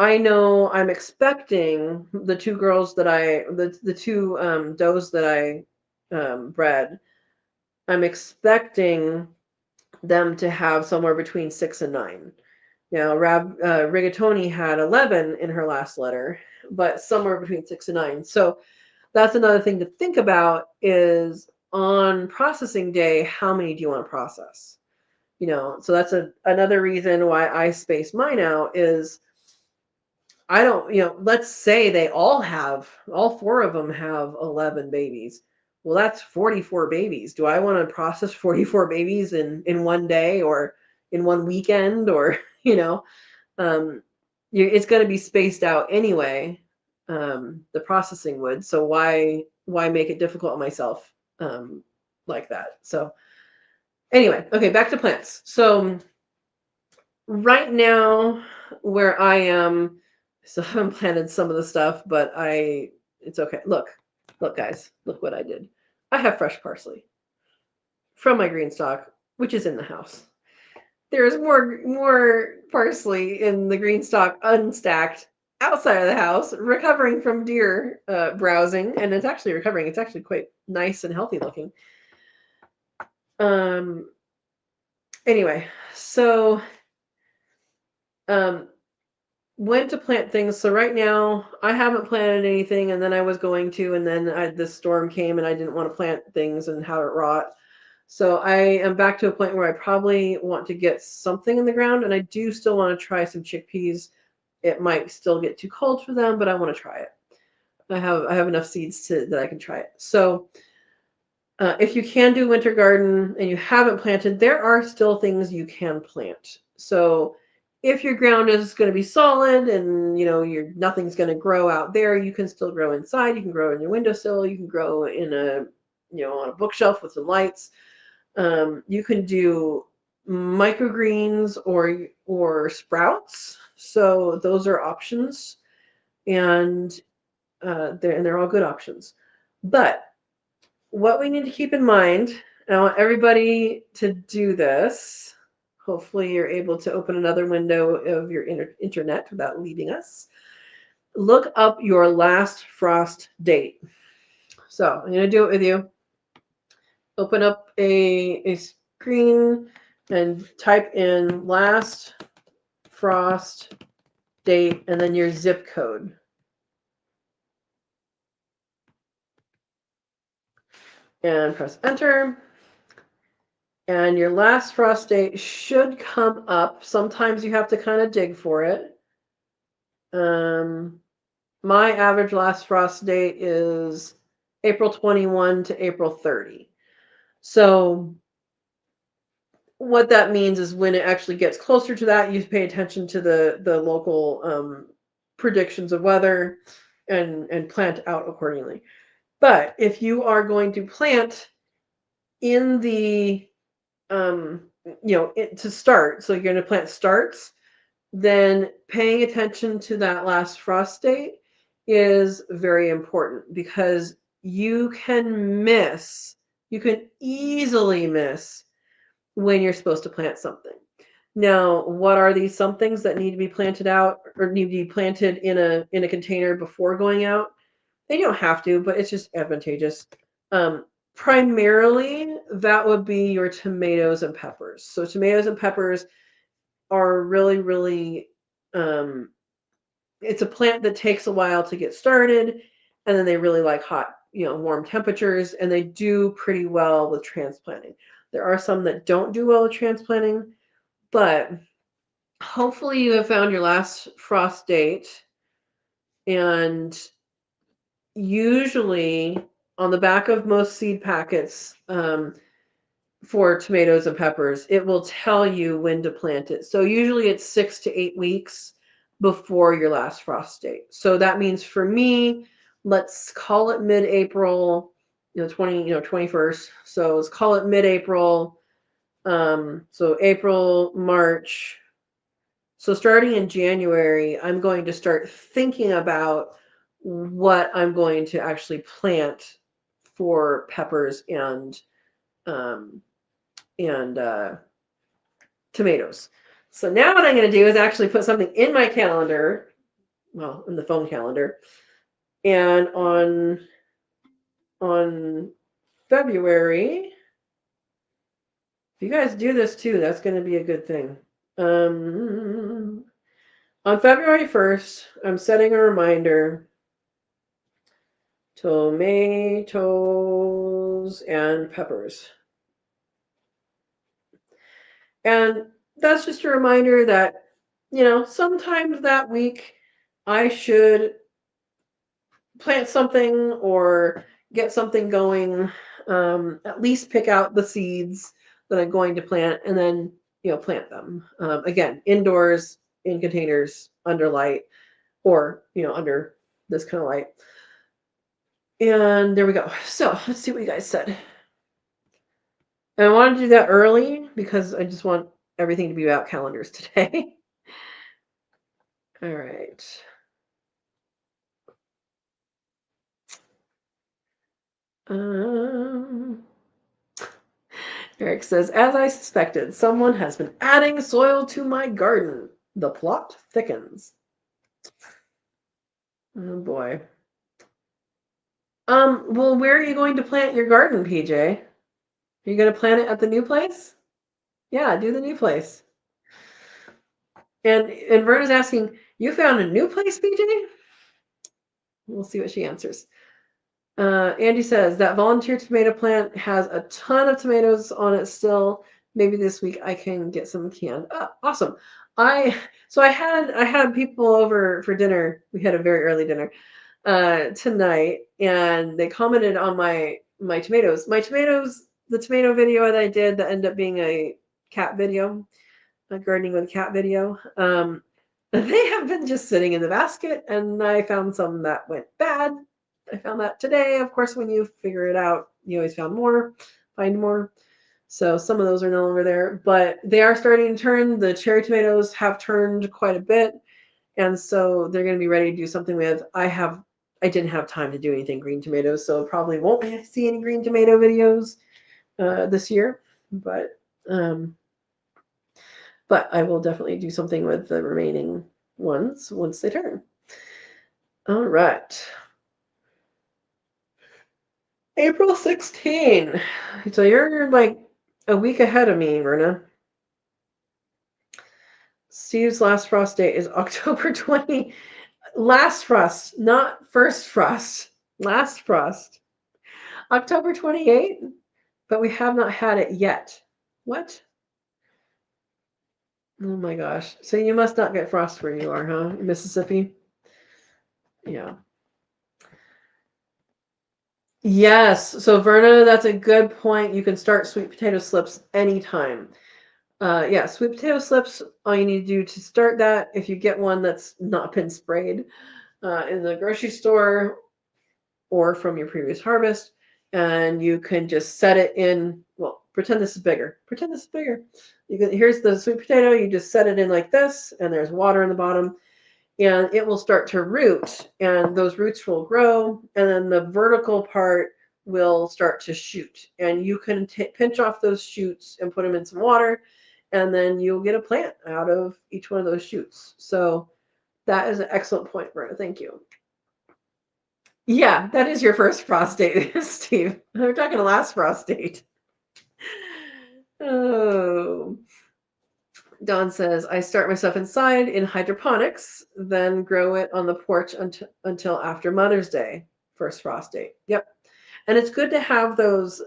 I know I'm expecting the 2 girls that the 2 does that I bred. I'm expecting them to have somewhere between 6 and 9. Now, Rigatoni had 11 in her last litter, but somewhere between 6 and 9. So that's another thing to think about, is on processing day, how many do you want to process? So that's another reason why I space mine out, is I don't, let's say all 4 of them have 11 babies. Well, that's 44 babies. Do I want to process 44 babies in one day or in one weekend or, um, it's going to be spaced out anyway. The processing would. So why make it difficult on myself like that? So anyway, okay, back to plants. So right now, where I am, so I haven't planted some of the stuff, but it's okay. Look, guys, look what I did. I have fresh parsley from my green stock, which is in the house. There's more parsley in the green stock unstacked outside of the house, recovering from deer browsing, and it's actually recovering. It's actually quite nice and healthy looking. Anyway, so when to plant things. So right now I haven't planted anything, and then I was going to, and then this storm came and I didn't want to plant things and have it rot. So I am back to a point where I probably want to get something in the ground, and I do still want to try some chickpeas. It might still get too cold for them, but I want to try it. I have enough seeds that I can try it. So if you can do winter garden and you haven't planted, there are still things you can plant. So if your ground is going to be solid and nothing's going to grow out there, you can still grow inside. You can grow in your windowsill. You can grow in on a bookshelf with some lights. You can do microgreens or sprouts. So those are options, and they're all good options. But what we need to keep in mind, and I want everybody to do this. Hopefully you're able to open another window of your internet without leaving us. Look up your last frost date. So I'm going to do it with you. Open up a screen and type in last frost date and then your zip code. And press enter. And your last frost date should come up. Sometimes you have to kind of dig for it. My average last frost date is April 21 to April 30. So what that means is when it actually gets closer to that, you pay attention to the local predictions of weather and plant out accordingly. But if you are going to plant in the to start, so you're going to plant starts, then paying attention to that last frost date is very important, because you can easily miss when you're supposed to plant something. Now, what are these somethings that need to be planted out or need to be planted in a container before going out? They don't have to, but it's just advantageous. Primarily, that would be your tomatoes and peppers. So tomatoes and peppers are really, really, it's a plant that takes a while to get started, and then they really like hot, warm temperatures, and they do pretty well with transplanting. There are some that don't do well with transplanting, but hopefully you have found your last frost date, and usually on the back of most seed packets for tomatoes and peppers, it will tell you when to plant it. So usually it's 6 to 8 weeks before your last frost date. So that means for me, let's call it mid-April, 21st. So let's call it mid-April. So April, March. So starting in January, I'm going to start thinking about what I'm going to actually plant for peppers and tomatoes. So now what I'm going to do is actually put something in my calendar, well, in the phone calendar, and on February, if you guys do this too, that's going to be a good thing. On February 1st, I'm setting a reminder: tomatoes and peppers. And that's just a reminder that, sometimes that week I should plant something or get something going, at least pick out the seeds that I'm going to plant and then, plant them. Again, indoors, in containers, under light, or, under this kind of light. And there we go. So let's see what you guys said. And I wanted to do that early because I just want everything to be about calendars today. All right. Eric says, as I suspected, someone has been adding soil to my garden. The plot thickens. Oh boy. Well, where are you going to plant your garden, PJ? Are you going to plant it at the new place? Yeah, do the new place. And Verna's asking, you found a new place, PJ? We'll see what she answers. Andy says that volunteer tomato plant has a ton of tomatoes on it still. Maybe this week I can get some canned. Awesome. I had people over for dinner. We had a very early dinner tonight, and they commented on my tomatoes. The tomato video that I did that ended up being a cat video, a gardening with a cat video. They have been just sitting in the basket, and I found some that went bad. I found that today. Of course, when you figure it out, you always find more. So some of those are no longer there, but they are starting to turn. The cherry tomatoes have turned quite a bit, and so they're going to be ready to do something with. I didn't have time to do anything green tomatoes, so probably won't see any green tomato videos this year, but I will definitely do something with the remaining ones once they turn. All right. April 16. So you're like a week ahead of me, Verna. Steve's last frost date is October 20. Last frost, not first frost. Last frost. October 28th, but we have not had it yet. What? Oh my gosh. So you must not get frost where you are, huh? In Mississippi? Yeah. Yes. So Verna, that's a good point. You can start sweet potato slips anytime. Yeah, sweet potato slips, all you need to do to start that, if you get one that's not been sprayed in the grocery store or from your previous harvest, and you can just set it in, well, pretend this is bigger. Pretend this is bigger. Here's the sweet potato, you just set it in like this, and there's water in the bottom, and it will start to root, and those roots will grow, and then the vertical part will start to shoot. And you can pinch off those shoots and put them in some water, and then you'll get a plant out of each one of those shoots. So that is an excellent point, Brenda. Thank you. Yeah, that is your first frost date, Steve. We're talking the last frost date. Oh. Dawn says, I start my stuff inside in hydroponics, then grow it on the porch until after Mother's Day, first frost date. Yep. And it's good to have those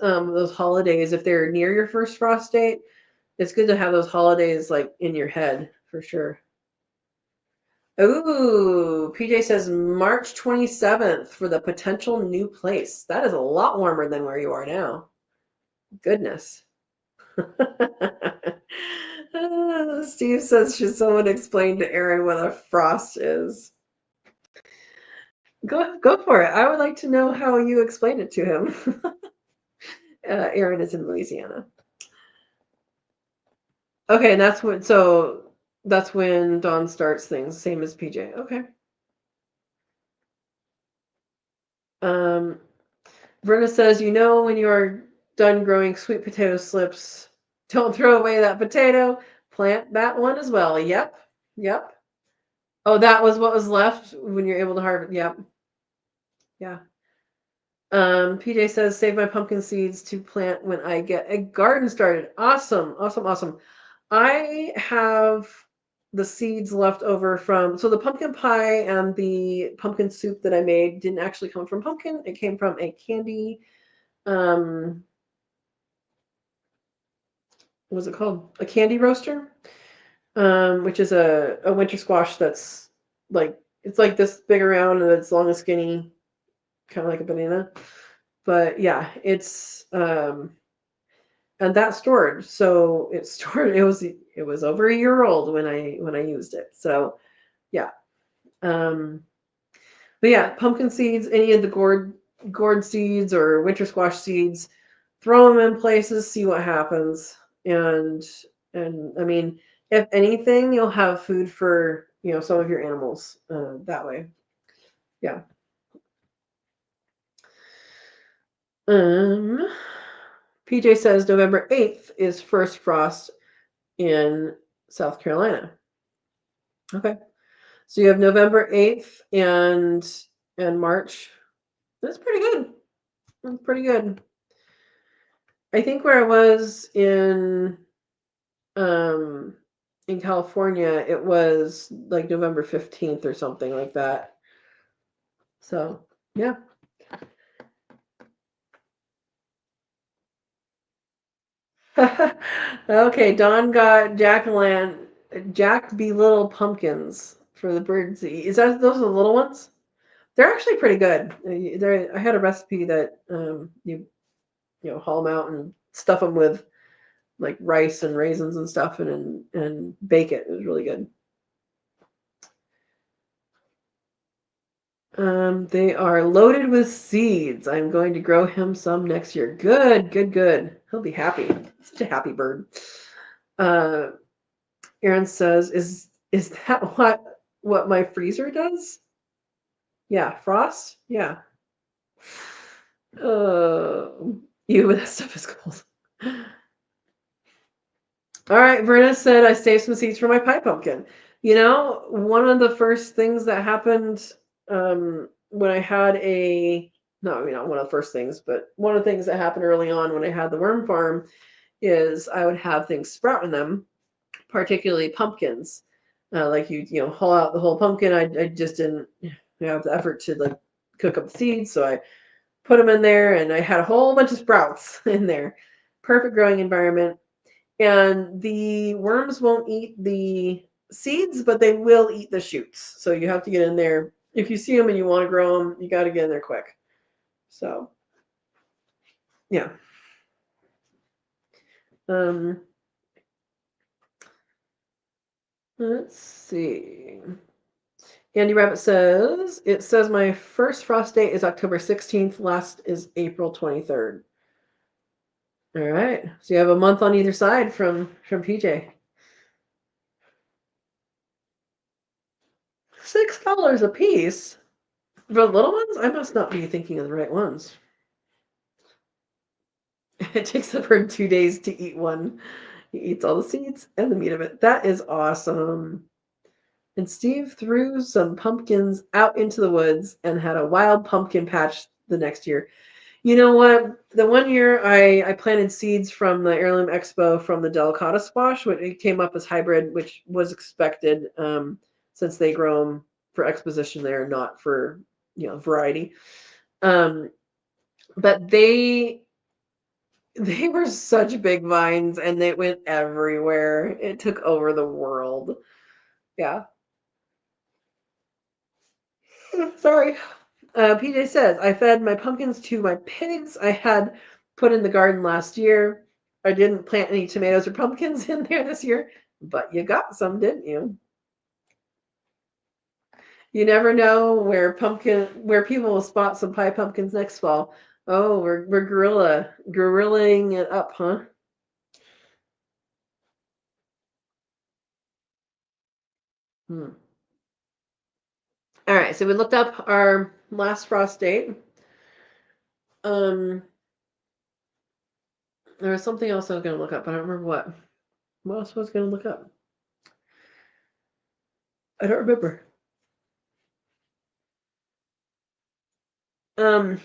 holidays if they're near your first frost date. It's good to have those holidays like in your head for sure. Ooh, PJ says March 27th for the potential new place. That is a lot warmer than where you are now. Goodness. Steve says, should someone explain to Aaron what a frost is? Go for it. I would like to know how you explain it to him. Aaron is in Louisiana. Okay, and that's when Dawn starts things, same as PJ. Okay. Verna says, when you are done growing sweet potato slips, don't throw away that potato. Plant that one as well. Yep. Oh, that was what was left when you're able to harvest. Yep. Yeah. PJ says, save my pumpkin seeds to plant when I get a garden started. Awesome. I have the seeds left over so the pumpkin pie and the pumpkin soup that I made didn't actually come from pumpkin. It came from a candy, what was it called? A candy roaster, which is a winter squash that's like It's like this big around and it's long and skinny, kind of like a banana. But yeah, it's and that's stored. So it's stored. It was over a year old when I used it. So yeah. But yeah, pumpkin seeds, any of the gourd seeds or winter squash seeds, throw them in places, see what happens. And I mean, if anything, you'll have food for some of your animals that way. Yeah. Um, PJ says November 8th is first frost in South Carolina. Okay. So you have November 8th and March. That's pretty good. That's pretty good. I think where I was um in California, it was like November 15th or something like that. So, yeah. Okay, Don got Jack be little pumpkins for the bird to eat. Is that those are the little ones? They're actually pretty good. I had a recipe that you haul them out and stuff them with like rice and raisins and stuff and bake it. It was really good. They are loaded with seeds. I'm going to grow him some next year. Good, good, good. He'll be happy. Such a happy bird. Uh, Aaron says, "Is that what my freezer does?" Yeah, frost. Yeah. Uh, that stuff is cold. All right, Verna said I saved some seeds for my pie pumpkin. One of the first things that happened when I had not one of the first things, but one of the things that happened early on when I had the worm farm is I would have things sprout in them, particularly pumpkins. Like haul out the whole pumpkin. I just didn't have the effort to like cook up the seeds, so I put them in there, and I had a whole bunch of sprouts in there. Perfect growing environment. And the worms won't eat the seeds, but they will eat the shoots. So you have to get in there. If you see them and you want to grow them, you got to get in there quick. So, yeah. Um, let's see. Andy Rabbit says, it says my first frost date is October 16th. Last is April 23rd. All right. So you have a month on either side from PJ. $6 a piece for the little ones? I must not be thinking of the right ones. It takes the bird 2 days to eat one. He eats all the seeds and the meat of it. That is awesome. And Steve threw some pumpkins out into the woods and had a wild pumpkin patch the next year. You know what? The one year I planted seeds from the Heirloom Expo from the delicata squash, which it came up as hybrid, which was expected since they grow them for exposition there, not for variety. But they were such big vines and they went everywhere. It took over the world. Yeah. Sorry. PJ says, I fed my pumpkins to my pigs I had put in the garden last year. I didn't plant any tomatoes or pumpkins in there this year, but you got some, didn't you? You never know where people will spot some pie pumpkins next fall. Oh, we're gorillaing it up, huh? Hmm. All right, so we looked up our last frost date. Um, there was something else I was going to look up. I don't remember what. What else was I going to look up? I don't remember. Um,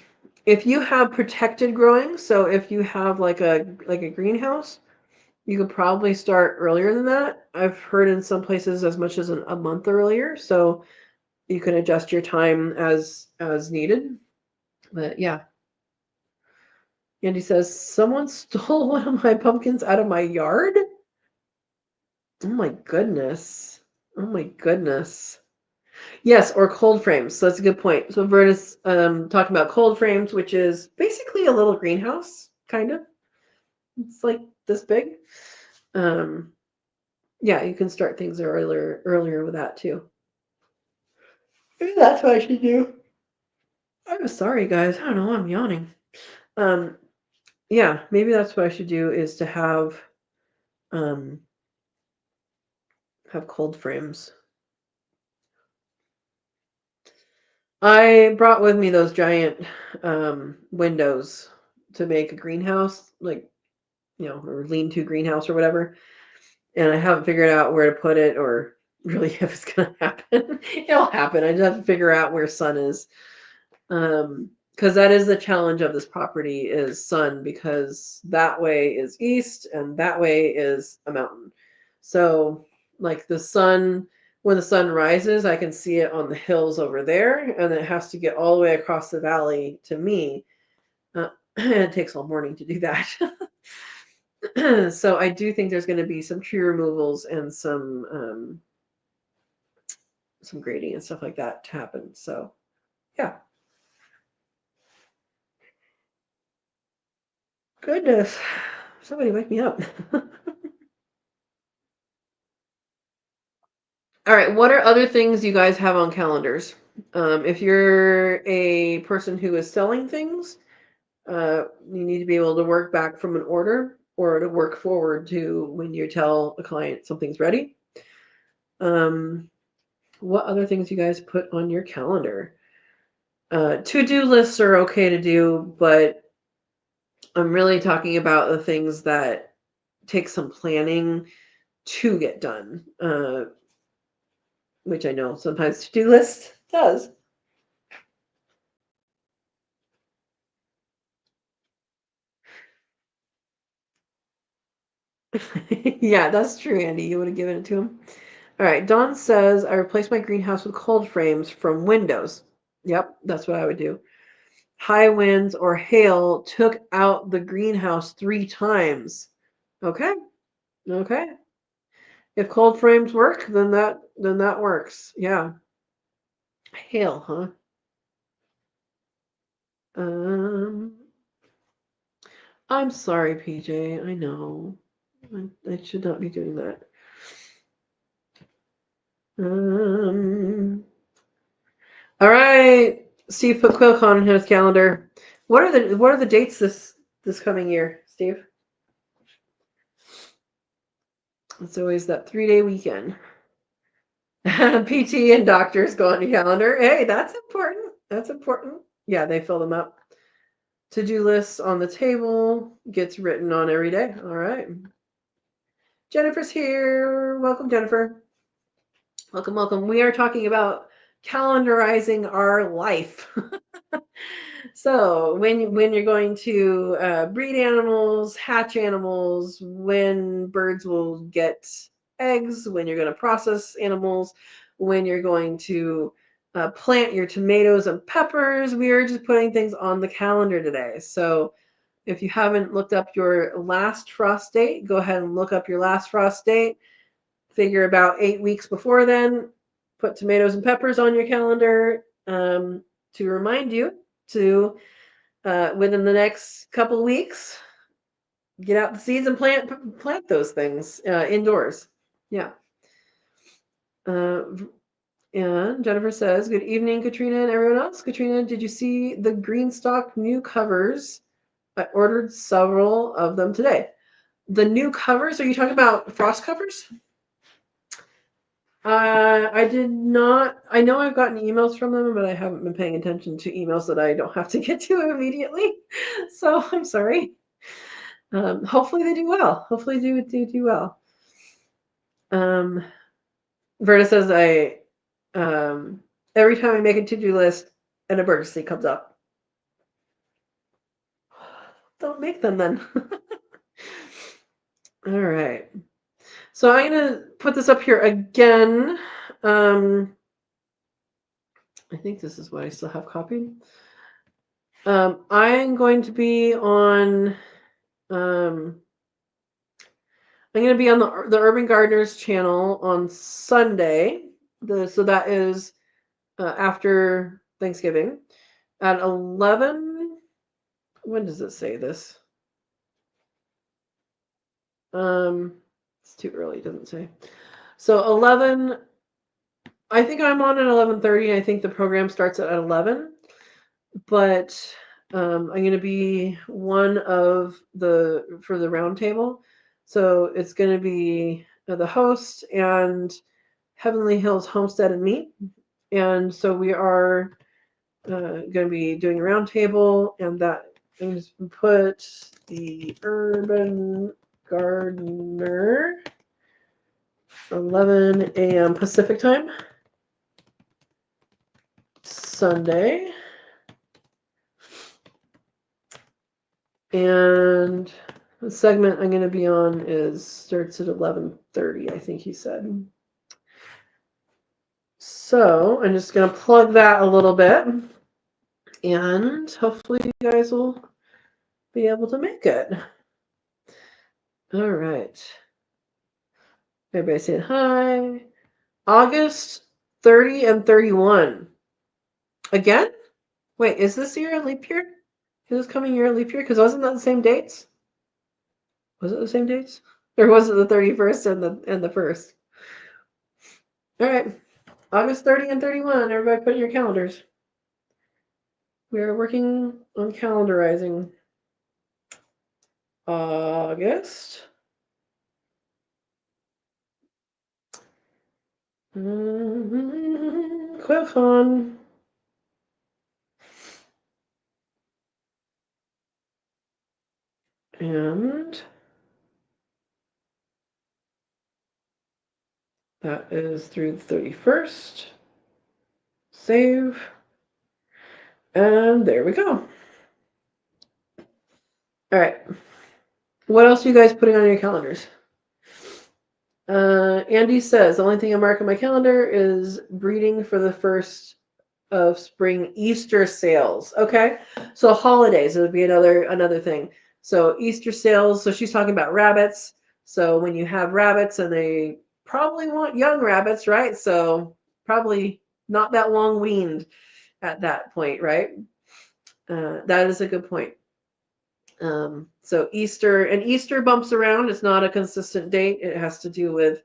if you have protected growing, so if you have like a greenhouse, you could probably start earlier than that. I've heard in some places as much as a month earlier, so you can adjust your time as needed. But yeah. Andy says, someone stole one of my pumpkins out of my yard? Oh my goodness. Oh my goodness. Yes, or cold frames. So that's a good point. So Verta's talking about cold frames, which is basically a little greenhouse, kind of. It's like this big. Um, yeah, you can start things earlier with that too. Maybe that's what I should do. I'm sorry, guys. I don't know. I'm yawning. Um, yeah, maybe that's what I should do is to um have cold frames. I brought with me those giant windows to make a greenhouse, like or lean-to greenhouse or whatever. And I haven't figured out where to put it or really if it's gonna happen. It'll happen. I just have to figure out where sun is. Because that is the challenge of this property is sun, because that way is east and that way is a mountain. So like when the sun rises, I can see it on the hills over there, and it has to get all the way across the valley to me. And it takes all morning to do that. So I do think there's going to be some tree removals and some grading and stuff like that to happen. So yeah. Goodness. Somebody wake me up. All right, what are other things you guys have on calendars? If you're a person who is selling things, you need to be able to work back from an order or to work forward to when you tell a client something's ready. What other things you guys put on your calendar? To-do lists are okay to do, but I'm really talking about the things that take some planning to get done, which I know sometimes to-do list does. Yeah, that's true, Andy. You would have given it to him. All right. Dawn says, I replaced my greenhouse with cold frames from windows. Yep, that's what I would do. High winds or hail took out the greenhouse 3 times. Okay. Okay. If cold frames work, then that works. Yeah. Hail, huh? Um, I'm sorry, PJ. I know. I should not be doing that. Um, all right. Steve put QuailCon in his calendar. What are the dates this coming year, Steve? It's always that 3-day weekend. PT and doctors go on your calendar. Hey, that's important. That's important. Yeah, they fill them up. To-do lists on the table gets written on every day. All right. Jennifer's here. Welcome, Jennifer. Welcome, welcome. We are talking about calendarizing our life. So when you're going to breed animals, hatch animals, when birds will get eggs, when you're going to process animals, when you're going to plant your tomatoes and peppers, we are just putting things on the calendar today. So if you haven't looked up your last frost date, go ahead and look up your last frost date. Figure about 8 weeks before then, put tomatoes and peppers on your calendar to remind you to within the next couple weeks get out the seeds and plant those things indoors. Yeah. Uh, and Jennifer says, "Good evening, Katrina and everyone else. Katrina, did you see the Greenstock new covers? I ordered several of them today." The new covers? Are you talking about frost covers? I did not. I know I've gotten emails from them, but I haven't been paying attention to emails that I don't have to get to immediately. So I'm sorry. Hopefully they do well. Hopefully do well. Verta says every time I make a to-do list, an emergency comes up. Don't make them then. All right. So I'm gonna put this up here again. I think this is what I still have copied. I'm going to be on. I'm going to be on the Urban Gardeners channel on Sunday. So that is after Thanksgiving at 11. When does it say this? It's too early, it doesn't say. So 11, I think I'm on at 11:30. I think the program starts at 11, but I'm going to be one of for the roundtable. So it's going to be the host and Heavenly Hills Homestead and me. And so we are going to be doing a roundtable, and that I'm just put the Urban Gardener 11 a.m. Pacific time, Sunday. And the segment I'm going to be on starts at 11:30, I think he said. So I'm just going to plug that a little bit, and hopefully you guys will be able to make it. All right. Everybody saying hi. August 30 and 31. Again? Wait, is this year a leap year? Is this coming year a leap year? Because wasn't that the same dates? Was it the same dates? Or was it the 31st and the 1st? All right. August 30 and 31. Everybody put in your calendars. We are working on calendarizing August. QuailCon. And that is through the 31st. Save. And there we go. All right. What else are you guys putting on your calendars? Andy says, the only thing I mark on my calendar is breeding for the first of spring Easter sales. Okay. So holidays, it would be another thing. So Easter sales. So she's talking about rabbits. So when you have rabbits, and they probably want young rabbits, right? So probably not that long weaned at that point, right? That is a good point. So Easter bumps around. It's not a consistent date. It has to do with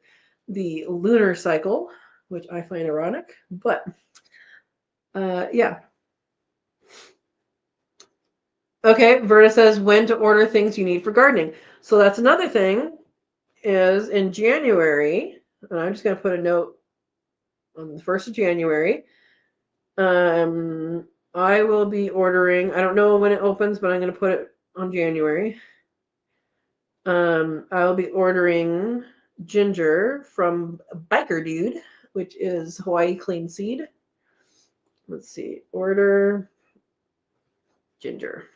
the lunar cycle, which I find ironic, but yeah. Okay, Verta says when to order things you need for gardening. So that's another thing, is in January, and I'm just going to put a note on the 1st of January. I will be ordering, I don't know when it opens, but I'm going to put it on January. I'll be ordering ginger from Biker Dude, which is Hawaii Clean Seed. Let's see, order ginger.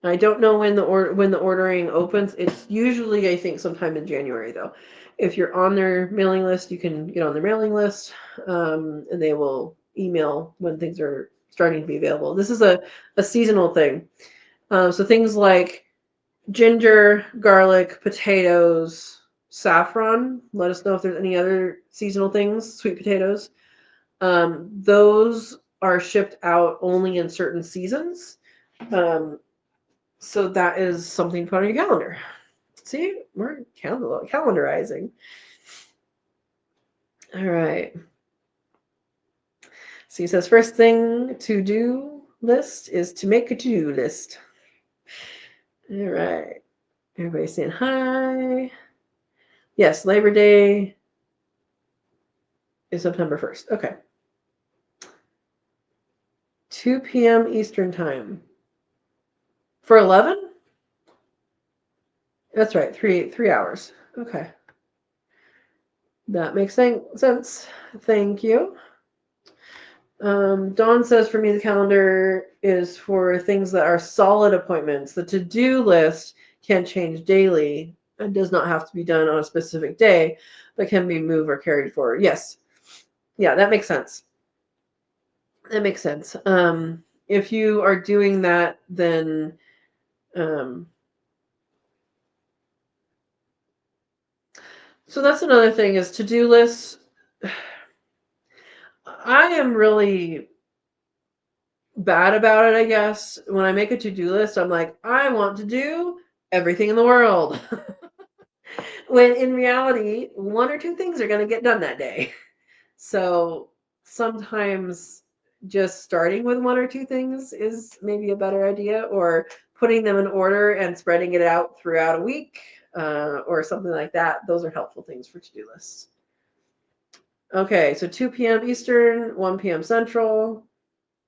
I don't know when the ordering opens. It's usually, I think, sometime in January, though. If you're on their mailing list, you can get on their mailing list, and they will email when things are starting to be available. This is a seasonal thing. So things like ginger, garlic, potatoes, saffron. Let us know if there's any other seasonal things, sweet potatoes. Those are shipped out only in certain seasons. So that is something to put on your calendar. See, we're calendarizing. All right. So he says, first thing to do list is to make a to-do list. All right. Everybody saying hi. Yes, Labor Day is September 1st. Okay. 2 p.m. Eastern time. For 11? That's right, 3 hours. Okay. That makes sense. Thank you. Dawn says, for me, the calendar is for things that are solid appointments. The to-do list can change daily and does not have to be done on a specific day, but can be moved or carried forward. Yes. Yeah, that makes sense. That makes sense. If you are doing that, then So that's another thing is to-do lists. I am really bad about it, I guess. When I make a to-do list, I'm like, I want to do everything in the world. When in reality, one or two things are going to get done that day. So sometimes just starting with one or two things is maybe a better idea, or putting them in order and spreading it out throughout a week, or something like that. Those are helpful things for to-do lists. Okay, so 2 p.m. Eastern, 1 p.m. Central.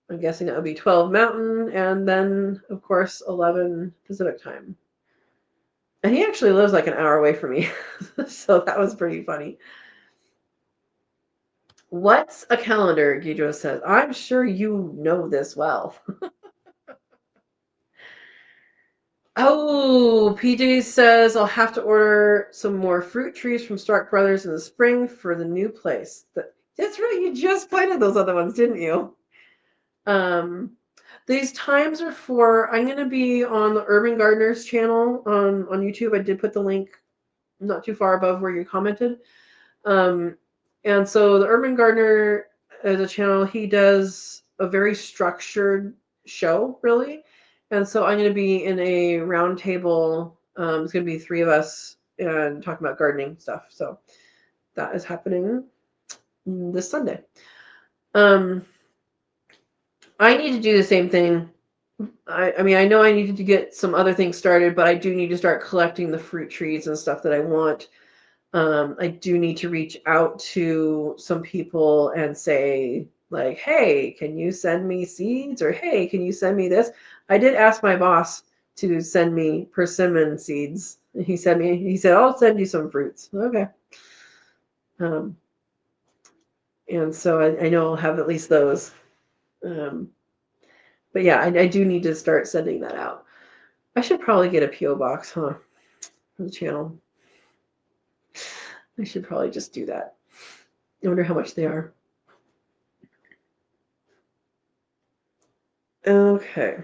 I'm guessing that would be 12 Mountain, and then, of course, 11 Pacific time. And he actually lives like an hour away from me, so that was pretty funny. What's a calendar? Guido says. I'm sure you know this well. Oh, PJ says I'll have to order some more fruit trees from Stark Brothers in the spring for the new place. That's right, you just planted those other ones, didn't you? These times are for, I'm going to be on the Urban Gardeners channel on YouTube. I did put the link not too far above where you commented. And so the Urban Gardener is a channel. He does a very structured show, really. And so I'm going to be in a round table. It's going to be three of us and talking about gardening stuff. So that is happening this Sunday. I need to do the same thing. I mean, I know I needed to get some other things started, but I do need to start collecting the fruit trees and stuff that I want. I do need to reach out to some people and say, like, hey, can you send me seeds? Or hey, can you send me this? I did ask my boss to send me persimmon seeds. He said, I'll send you some fruits. Okay. And so I know I'll have at least those. But yeah, I do need to start sending that out. I should probably get a P.O. box, for the channel. I should probably just do that. I wonder how much they are. Okay.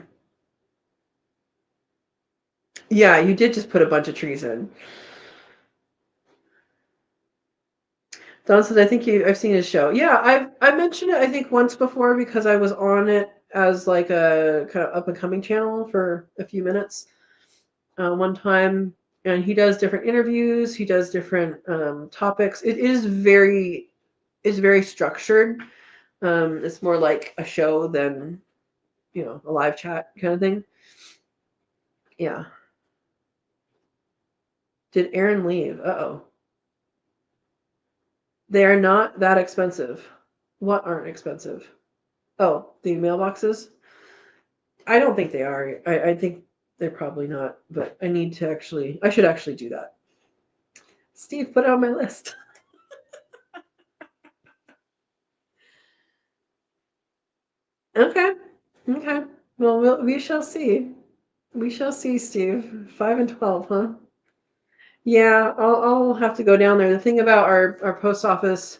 Yeah, you did just put a bunch of trees in. Don says, I think I've seen his show. Yeah, I've mentioned it, I think, once before because I was on it as like a kind of up and coming channel for a few minutes one time. And he does different interviews. He does different topics. It's very structured. It's more like a show than, a live chat kind of thing. Yeah. Did Aaron leave? Uh-oh. They are not that expensive. What aren't expensive? Oh, the mailboxes? I don't think they are. I think they're probably not, but I should actually do that. Steve, put it on my list. Okay. Okay. Well, we shall see. We shall see, Steve. 5 and 12, huh? Yeah, I'll have to go down there. The thing about our post office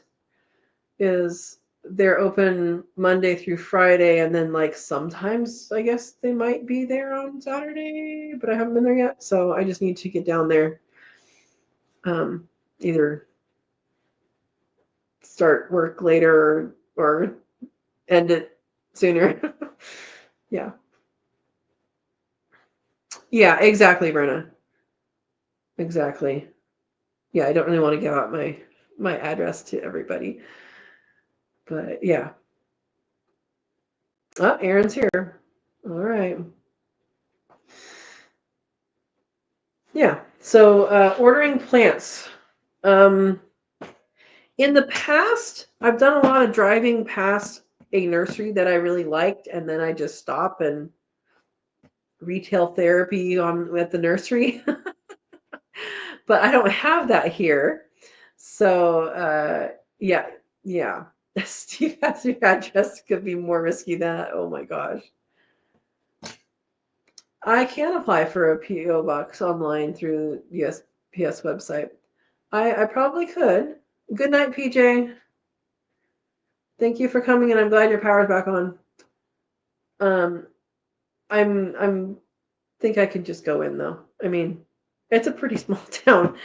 is they're open Monday through Friday, and then like sometimes I guess they might be there on Saturday, but I haven't been there yet, so I just need to get down there. Either start work later or end it sooner. Yeah. Yeah, exactly, Brenna. Exactly. Yeah, I don't really want to give out my address to everybody. But yeah. Oh, Aaron's here. All right. Yeah. So ordering plants. In the past, I've done a lot of driving past a nursery that I really liked, and then I just stop and retail therapy at the nursery. But I don't have that here. So yeah. Steve has your address could be more risky than that. Oh my gosh. I can apply for a PO box online through USPS website. I probably could. Good night, PJ. Thank you for coming, and I'm glad your power's back on. Um, I'm think I could just go in though. I mean, it's a pretty small town.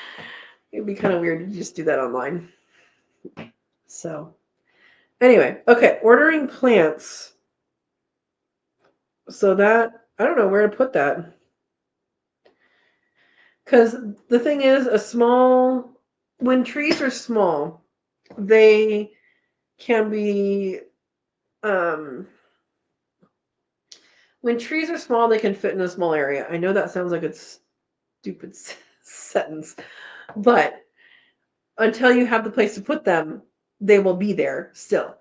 It'd be kind of weird to just do that online. So anyway, okay, ordering plants. So that, I don't know where to put that. Because the thing is, when trees are small, they can be, when trees are small, they can fit in a small area. I know that sounds like a stupid sentence, but until you have the place to put them, they will be there still.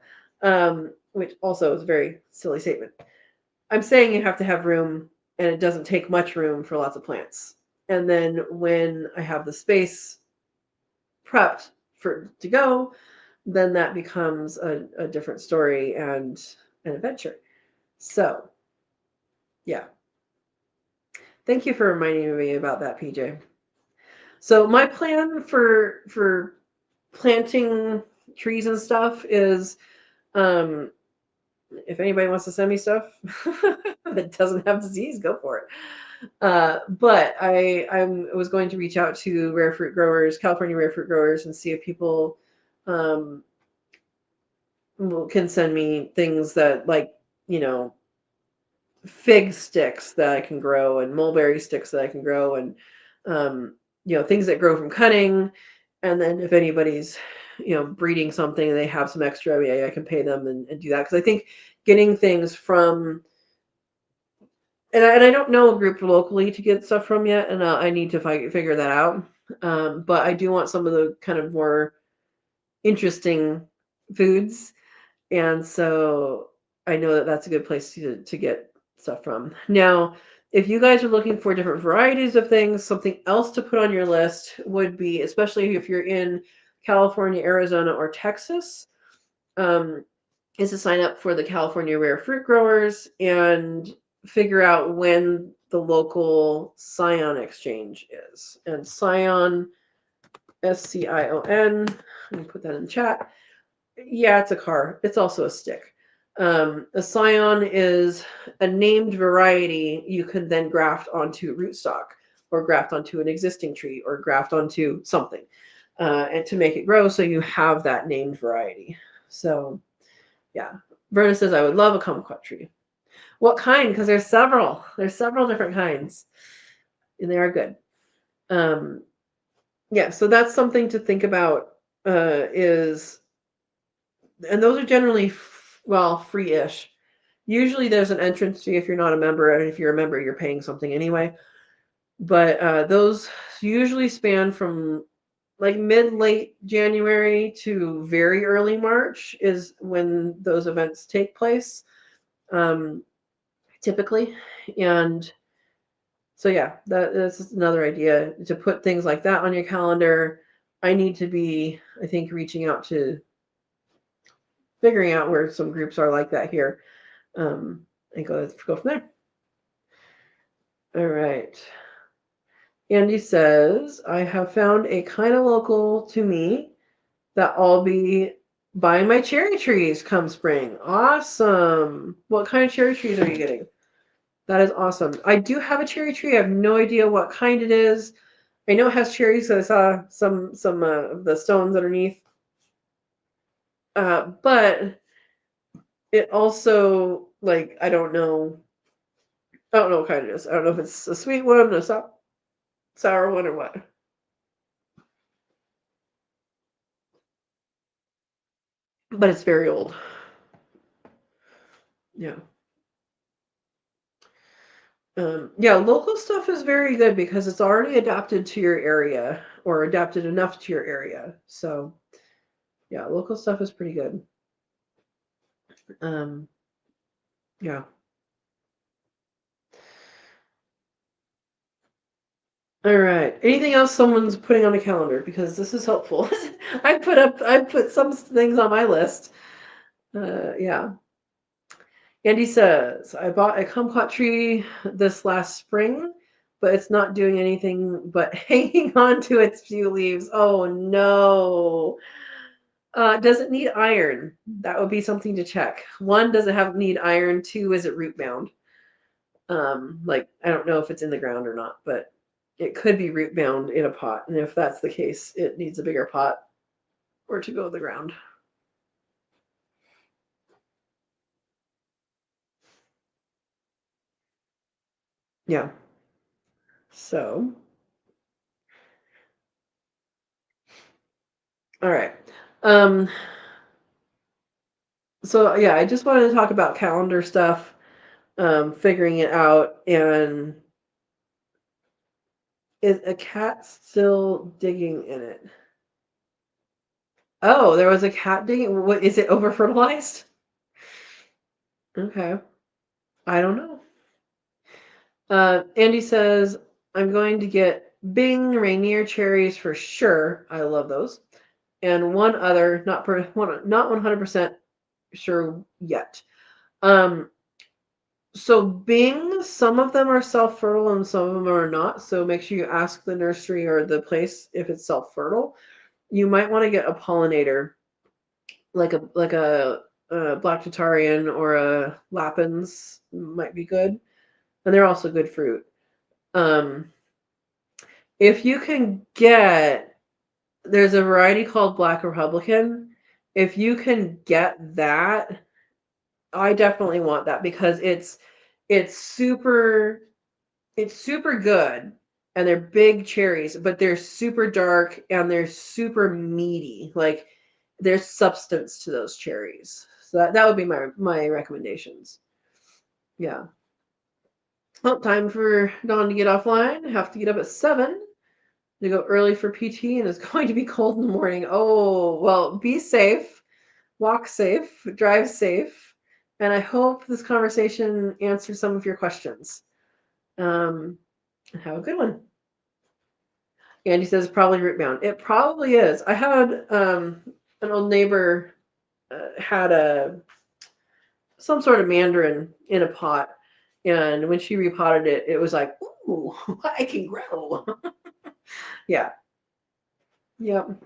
Which also is a very silly statement. I'm saying you have to have room, and it doesn't take much room for lots of plants. And then when I have the space prepped to go, then that becomes a different story and an adventure. So, yeah. Thank you for reminding me about that, PJ. So my plan for planting trees and stuff is, if anybody wants to send me stuff that doesn't have disease, go for it. But I was going to reach out to rare fruit growers, California rare fruit growers, and see if people can send me things that, like, fig sticks that I can grow and mulberry sticks that I can grow, and things that grow from cutting. And then if anybody's breeding something and they have some extra, I can pay them and do that, because I think getting things from, and I don't know a group locally to get stuff from yet, and I need to figure that out. But I do want some of the kind of more interesting foods, and so I know that that's a good place to get stuff from. Now, if you guys are looking for different varieties of things, something else to put on your list would be, especially if you're in California, Arizona, or Texas, is to sign up for the California Rare Fruit Growers and figure out when the local Scion exchange is. And Scion, SCION, let me put that in the chat. Yeah, it's a car. It's also a stick. A Scion is a named variety you can then graft onto rootstock, or graft onto an existing tree, or graft onto something, and to make it grow, so you have that named variety. So, yeah. Verna says, I would love a kumquat tree. What kind? Because there's several. There's several different kinds, and they are good. Yeah, so that's something to think about, and those are generally, free-ish. Usually there's an entrance fee if you're not a member, and if you're a member, you're paying something anyway. But those usually span from like late January to very early March is when those events take place, typically. And so, yeah, that's another idea, to put things like that on your calendar. I need to be, I think, reaching out to figuring out where some groups are like that here, and go from there. All right. Andy says, I have found a kind of local to me that I'll be buying my cherry trees come spring. Awesome. What kind of cherry trees are you getting? That is awesome. I do have a cherry tree. I have no idea what kind it is. I know it has cherries, so I saw some of the stones underneath. But it also, like, I don't know what kind it is. I don't know if it's a sweet one, a sour one, or what. But it's very old. Yeah. Yeah, local stuff is very good because it's already adapted to your area, or adapted enough to your area. So, yeah, local stuff is pretty good. Yeah. All right. Anything else someone's putting on a calendar? Because this is helpful. I put some things on my list. Yeah. Andy says, I bought a kumquat tree this last spring, but it's not doing anything but hanging on to its few leaves. Oh, no. Does it need iron? That would be something to check. One, does it need iron? Two, is it root bound? Like, I don't know if it's in the ground or not, but it could be root bound in a pot. And if that's the case, it needs a bigger pot or to go to the ground. Yeah. So, all right. Um, so yeah, I just wanted to talk about calendar stuff, figuring it out, and is a cat still digging in it? Oh, there was a cat digging. What is it, over fertilized? Okay. I don't know. Andy says, I'm going to get Bing Rainier cherries for sure. I love those. And one other, not 100% sure yet. So Bing, some of them are self-fertile and some of them are not. So make sure you ask the nursery or the place if it's self-fertile. You might want to get a pollinator, like a black Tatarian or a Lapins might be good, and they're also good fruit. Um, if you can get, there's a variety called Black Republican. If you can get that, I definitely want that because it's super it's super good, and they're big cherries, but they're super dark and they're super meaty. Like there's substance to those cherries. So that would be my recommendations. Yeah. Well, time for Dawn to get offline. I have to get up at 7 to go early for PT, and it's going to be cold in the morning. Oh, well, be safe, walk safe, drive safe, and I hope this conversation answers some of your questions. Have a good one. Andy says probably root bound. It probably is. I had an old neighbor had some sort of mandarin in a pot, and when she repotted it, it was like, ooh, I can grow. Yeah. Yep.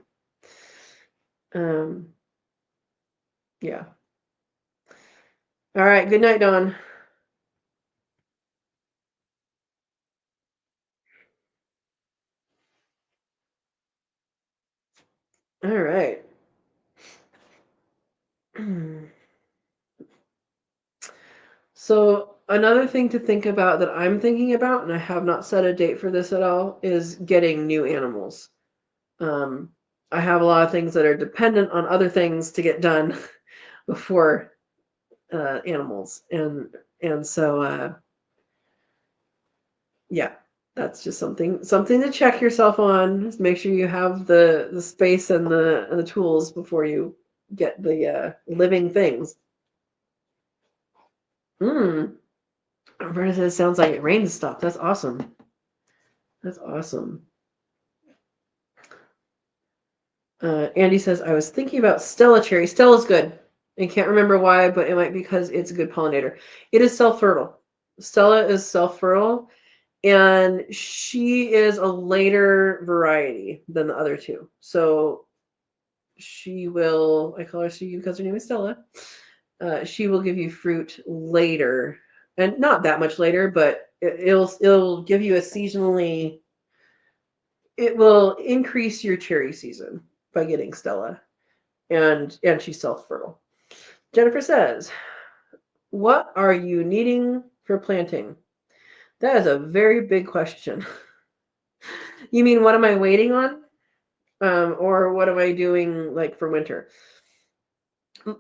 Um, yeah. All right. Good night, Dawn. All right. So another thing to think about that I'm thinking about, and I have not set a date for this at all, is getting new animals. Um, I have a lot of things that are dependent on other things to get done before animals, and so yeah, that's just something to check yourself on. Just make sure you have the space and the tools before you get the living things. Roberta says sounds like it rained stuff. That's awesome. That's awesome. Andy says, I was thinking about Stella cherry. Stella's good. I can't remember why, but it might be because it's a good pollinator. It is self-fertile. Stella is self-fertile, and she is a later variety than the other two. So she will, I call her Steve because her name is Stella. She will give you fruit later, and not that much later, but it'll give you a seasonally. It will increase your cherry season by getting Stella, and she's self-fertile. Jennifer says, "What are you needing for planting?" That is a very big question. You mean what am I waiting on, or what am I doing like for winter?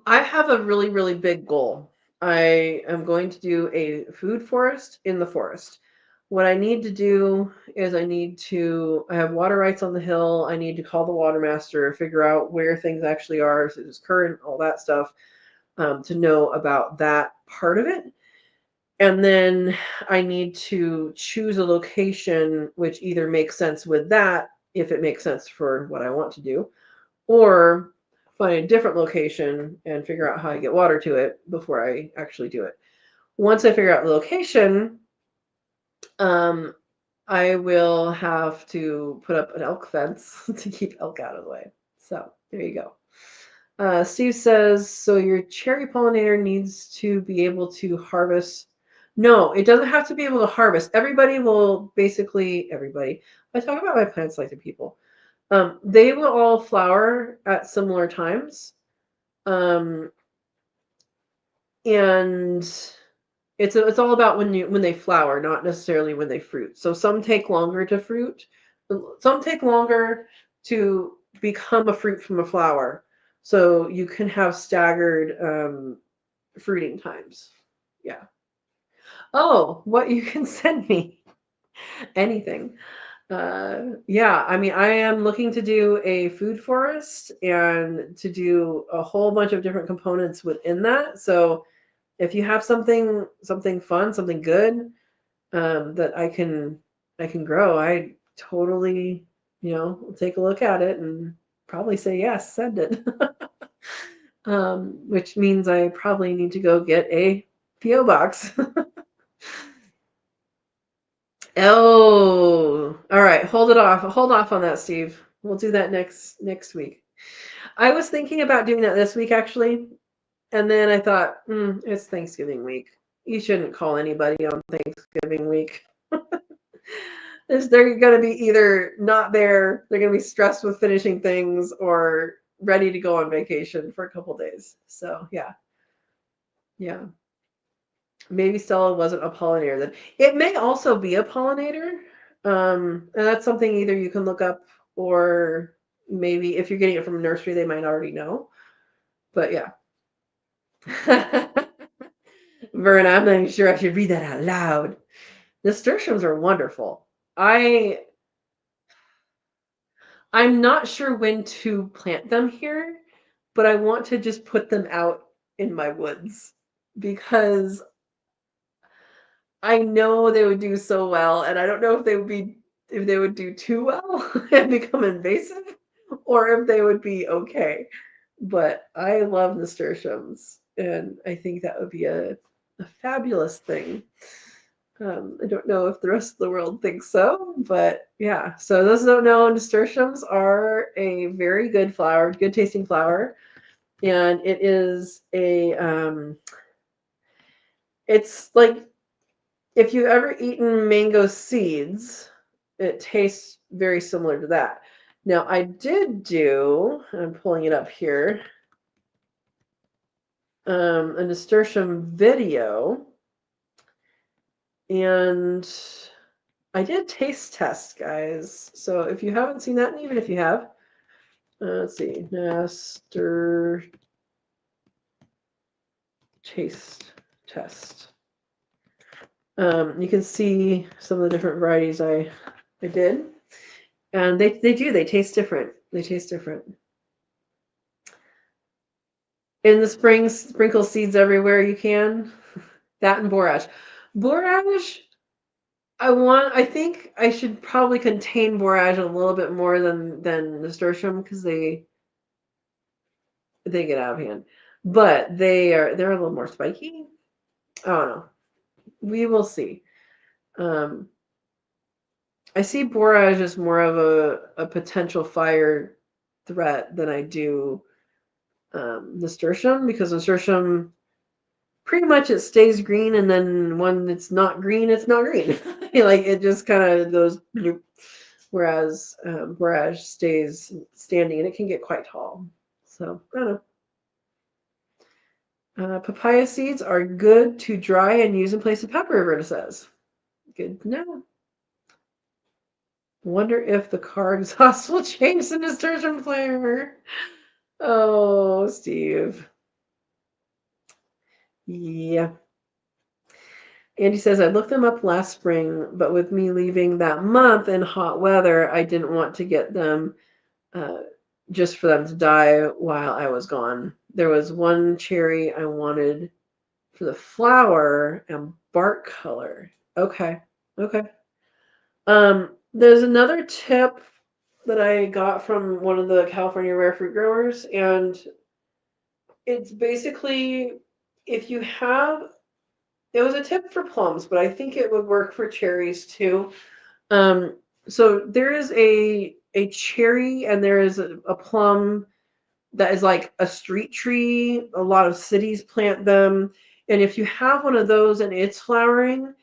I have a really, really big goal. I am going to do a food forest in the forest. What I need to do is I have water rights on the hill. I need to call the water master, figure out where things actually are, so there's current, all that stuff, to know about that part of it. And then I need to choose a location which either makes sense with that, if it makes sense for what I want to do, or find a different location and figure out how to get water to it before I actually do it. Once I figure out the location, um, I will have to put up an elk fence to keep elk out of the way. So there you go. Steve says, so your cherry pollinator needs to be able to harvest. No, it doesn't have to be able to harvest. Everybody will basically, everybody, I talk about my plants like the people. They will all flower at similar times. Um, and it's all about when they flower, not necessarily when they fruit. So some take longer to fruit. Some take longer to become a fruit from a flower. So you can have staggered fruiting times. Yeah. Oh, what you can send me anything. Yeah, I mean, I am looking to do a food forest and to do a whole bunch of different components within that. So if you have something fun, something good, that I can grow, I totally, will take a look at it and probably say yes, send it. Which means I probably need to go get a PO box. Oh, all right. Hold it off. Hold off on that, Steve. We'll do that next week. I was thinking about doing that this week actually, and then I thought, it's Thanksgiving week. You shouldn't call anybody on Thanksgiving week. They're going to be either not there, they're going to be stressed with finishing things, or ready to go on vacation for a couple days. So yeah. Maybe Stella wasn't a pollinator then. It may also be a pollinator. And that's something either you can look up, or maybe if you're getting it from a nursery, they might already know. But yeah. Vern, I'm not even sure I should read that out loud. Nasturtiums are wonderful. I'm not sure when to plant them here, but I want to just put them out in my woods because I know they would do so well, and I don't know if they would do too well and become invasive, or if they would be okay. But I love nasturtiums, and I think that would be a fabulous thing. I don't know if the rest of the world thinks so, but yeah. So those who don't know, nasturtiums are a very good flower, good tasting flower, and it is it's like if you've ever eaten mango seeds, it tastes very similar to that. Now, I did do, I'm pulling it up here, a nasturtium video, and I did taste test, guys. So if you haven't seen that, and even if you have, let's see, Nastur taste test. You can see some of the different varieties I did. And they taste different. They taste different. In the spring, sprinkle seeds everywhere you can. That and borage. Borage, I think I should probably contain borage a little bit more than nasturtium because they get out of hand. But they're a little more spiky. I don't know. We will see. I see borage as more of a potential fire threat than I do nasturtium, because nasturtium pretty much it stays green, and then when it's not green, it's not green. Like it just kind of goes bloop. Whereas borage stays standing, and it can get quite tall. So I don't know. Papaya seeds are good to dry and use in place of pepper, Roberta says. Good to know. Wonder if the car exhaust will change the nasturtium flavor. Oh, Steve. Yeah. Andy says, I looked them up last spring, but with me leaving that month in hot weather, I didn't want to get them just for them to die while I was gone. There was one cherry I wanted for the flower and bark color. Okay. There's another tip that I got from one of the California rare fruit growers, and it's basically if you have it was a tip for plums, but I think it would work for cherries too. So there is a cherry and there is a plum that is like a street tree. A lot of cities plant them. And if you have one of those and it's flowering,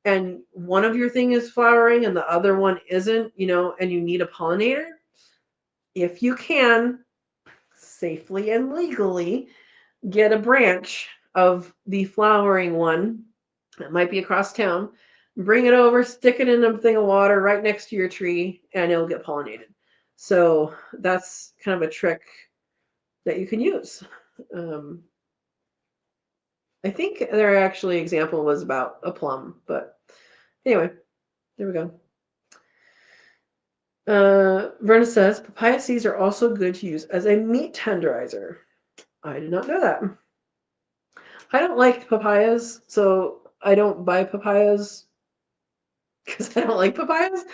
and one of your thing is flowering and the other one isn't, and you need a pollinator, if you can safely and legally get a branch of the flowering one that might be across town, bring it over, stick it in a thing of water right next to your tree, and it'll get pollinated. So that's kind of a trick that you can use. I think their actually example was about a plum, but anyway, there we go. Verna says papaya seeds are also good to use as a meat tenderizer. I did not know that. I don't like papayas, so I don't buy papayas because I don't like papayas.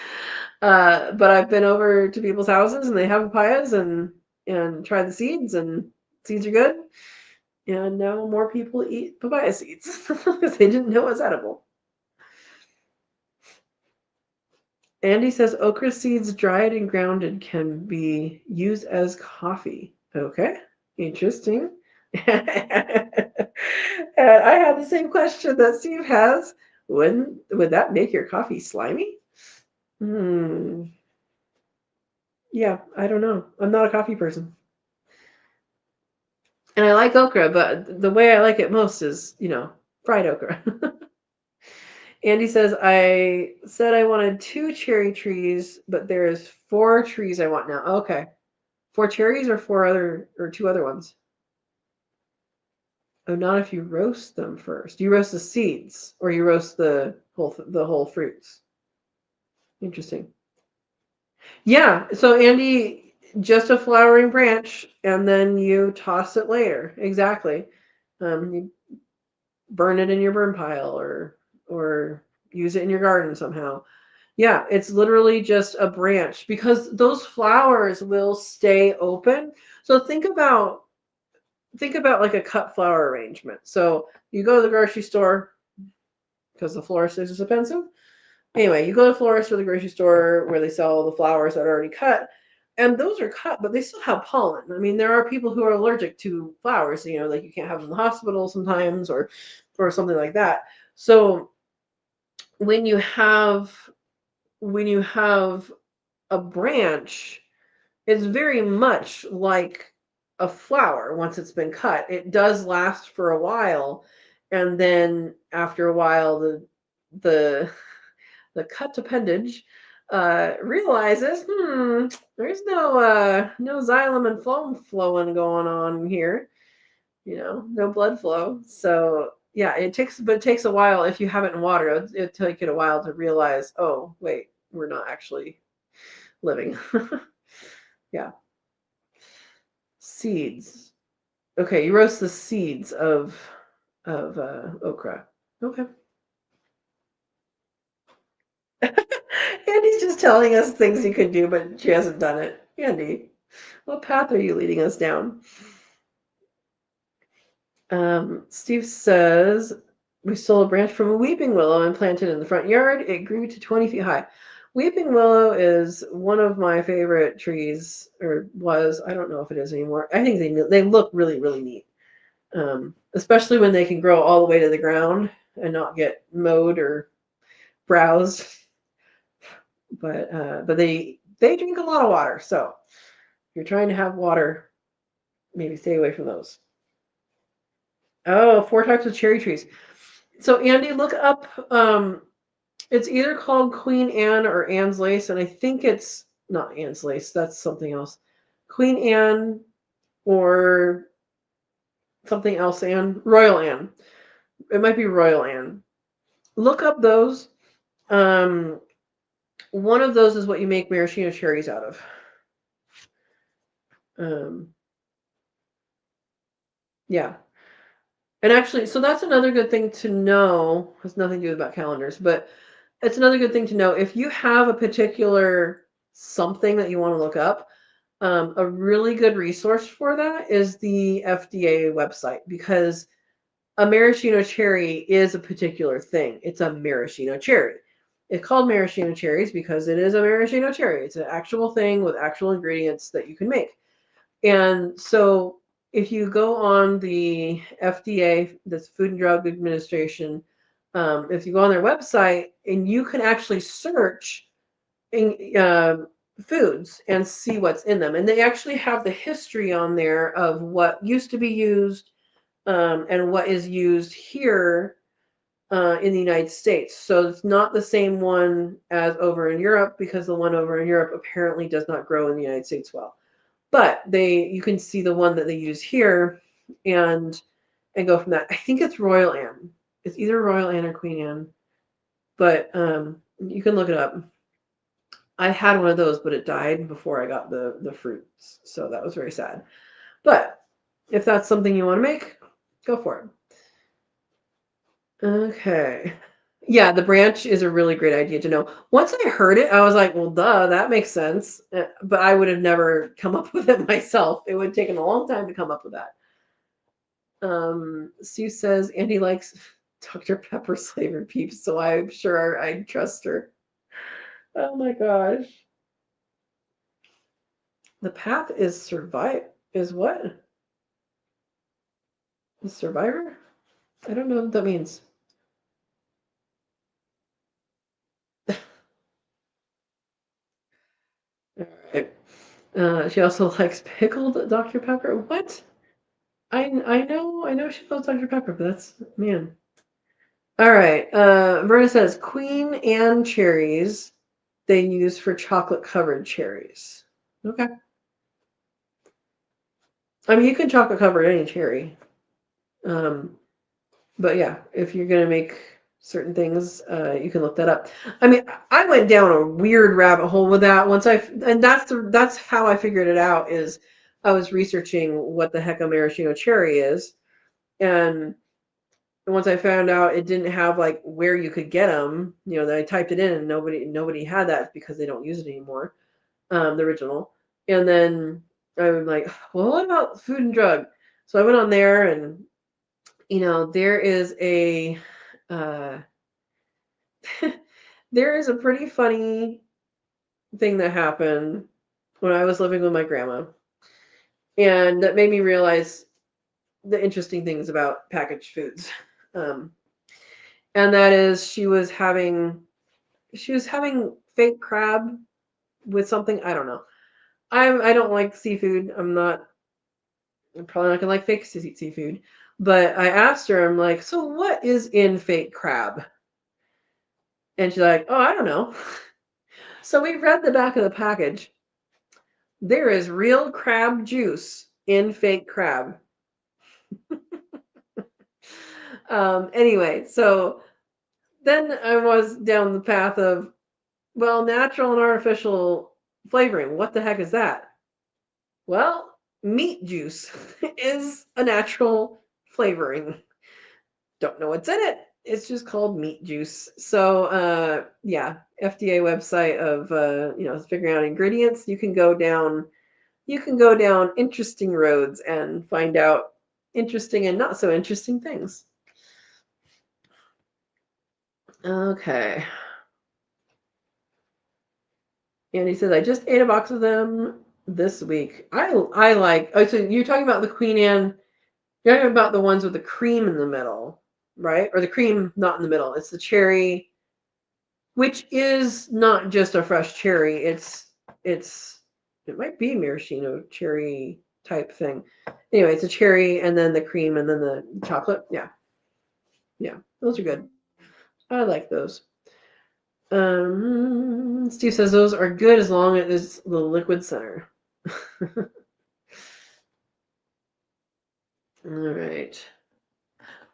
But I've been over to people's houses and they have papayas and tried the seeds, and seeds are good. And now more people eat papaya seeds because they didn't know it was edible. Andy says okra seeds dried and grounded can be used as coffee. Okay, interesting. And I had the same question that Steve has. Would that make your coffee slimy? Yeah, I don't know. I'm not a coffee person. And I like okra, but the way I like it most is, fried okra. Andy says, I said I wanted 2 cherry trees, but there's 4 trees I want now. Okay. 4 cherries or 2 other ones? Oh, not if you roast them first. You roast the seeds or you roast the whole fruits. Interesting. Yeah. So Andy, just a flowering branch, and then you toss it later. Exactly. You burn it in your burn pile or use it in your garden somehow. Yeah, it's literally just a branch because those flowers will stay open. So think about like a cut flower arrangement. So you go to the grocery store because the florist is expensive. Anyway, you go to the florist or the grocery store where they sell the flowers that are already cut, and those are cut, but they still have pollen. I mean, there are people who are allergic to flowers. Like you can't have them in the hospital sometimes, or something like that. So when you have a branch, it's very much like a flower. Once it's been cut, it does last for a while, and then after a while the cut appendage realizes there's no xylem and phloem flowing going on here, no blood flow. So yeah, it takes a while. If you have it in water, it take it a while to realize, oh wait, we're not actually living. Yeah. Seeds. Okay, you roast the seeds of okra. Okay. Andy's just telling us things you could do, but she hasn't done it. Andy, what path are you leading us down? Steve says, we stole a branch from a weeping willow and planted it in the front yard. It grew to 20 feet high. Weeping willow is one of my favorite trees, or was. I don't know if it is anymore. I think they look really, really neat, especially when they can grow all the way to the ground and not get mowed or browsed. But they drink a lot of water, so if you're trying to have water, maybe stay away from those. Oh, 4 types of cherry trees. So Andy, look up. It's either called Queen Anne or Anne's Lace, and I think it's not Anne's Lace. That's something else. Queen Anne or something else. Royal Anne. It might be Royal Anne. Look up those. One of those is what you make maraschino cherries out of. Yeah. And actually, so that's another good thing to know. It has nothing to do about calendars, but it's another good thing to know. If you have a particular something that you want to look up, a really good resource for that is the FDA website, because a maraschino cherry is a particular thing. It's a maraschino cherry. It's called maraschino cherries because it is a maraschino cherry. It's an actual thing with actual ingredients that you can make. And so if you go on the FDA, this Food and Drug Administration, if you go on their website and you can actually search in, foods and see what's in them, and they actually have the history on there of what used to be used, and what is used here in the United States. So it's not the same one as over in Europe, because the one over in Europe apparently does not grow in the United States well. But you can see the one that they use here, and go from that. I think it's Royal Anne. It's either Royal Anne or Queen Anne, but you can look it up. I had one of those, but it died before I got the fruits, so that was very sad. But if that's something you want to make, go for it. Okay. Yeah, the branch is a really great idea to know. Once I heard it, I was like, well, duh, that makes sense. But I would have never come up with it myself. It would have taken a long time to come up with that. Sue says Andy likes Dr. Pepper flavored peeps, so I'm sure I'd trust her. Oh my gosh. The path is is what? The survivor? I don't know what that means. All right. She also likes pickled Dr. Pepper. What? I know she loves Dr. Pepper, but that's man. All right. Verna says Queen Anne cherries they use for chocolate covered cherries. Okay. I mean, you can chocolate cover any cherry. But yeah, if you're gonna make certain things, you can look that up. I mean, I went down a weird rabbit hole with that and that's how I figured it out. Is I was researching what the heck a maraschino cherry is, and once I found out it didn't have like where you could get them, that I typed it in and nobody had that because they don't use it anymore, the original. And then I'm like, well, what about Food and Drug? So I went on there, and there is a uh, there is a pretty funny thing that happened when I was living with my grandma, and that made me realize the interesting things about packaged foods. Um, and that is she was having fake crab with something. I don't know. I don't like seafood. I'm probably not gonna like fake seafood. But I asked her, I'm like, so what is in fake crab? And she's like, oh, I don't know. So we read the back of the package. There is real crab juice in fake crab. Anyway, so then I was down the path of, well, natural and artificial flavoring. What the heck is that? Well, meat juice is a natural flavoring. Don't know what's in it. It's just called meat juice. So, yeah, FDA website of figuring out ingredients. You can go down interesting roads and find out interesting and not so interesting things. Okay. And he says, I just ate a box of them this week. I like, oh, so you're talking about the Queen Anne, you're talking about the ones with the cream in the middle, right? Or the cream not in the middle. It's the cherry, which is not just a fresh cherry. It might be maraschino cherry type thing. Anyway, it's a cherry and then the cream and then the chocolate. Yeah. Yeah. Those are good. I like those. Steve says those are good as long as it's the liquid center. All right.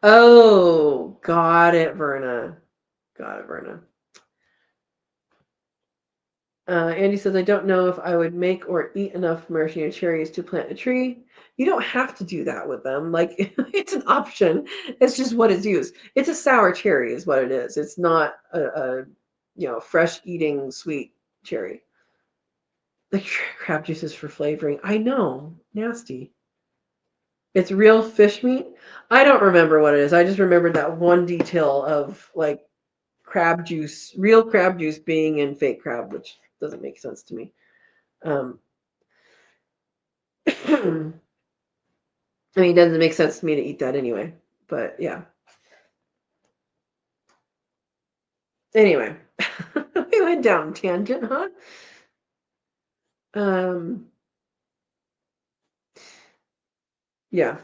Oh, got it, Verna. Got it, Verna. Andy says, I don't know if I would make or eat enough maraschino cherries to plant a tree. You don't have to do that with them. Like, it's an option. It's just what is used. It's a sour cherry is what it is. It's not a fresh eating sweet cherry. Like crab juices for flavoring. I know. Nasty. It's real fish meat. I don't remember what it is. I just remembered that one detail of like crab juice, real crab juice being in fake crab, which doesn't make sense to me. Um, I mean, it doesn't make sense to me to eat that anyway, but yeah. Anyway, we went down a tangent, huh? Um, yeah.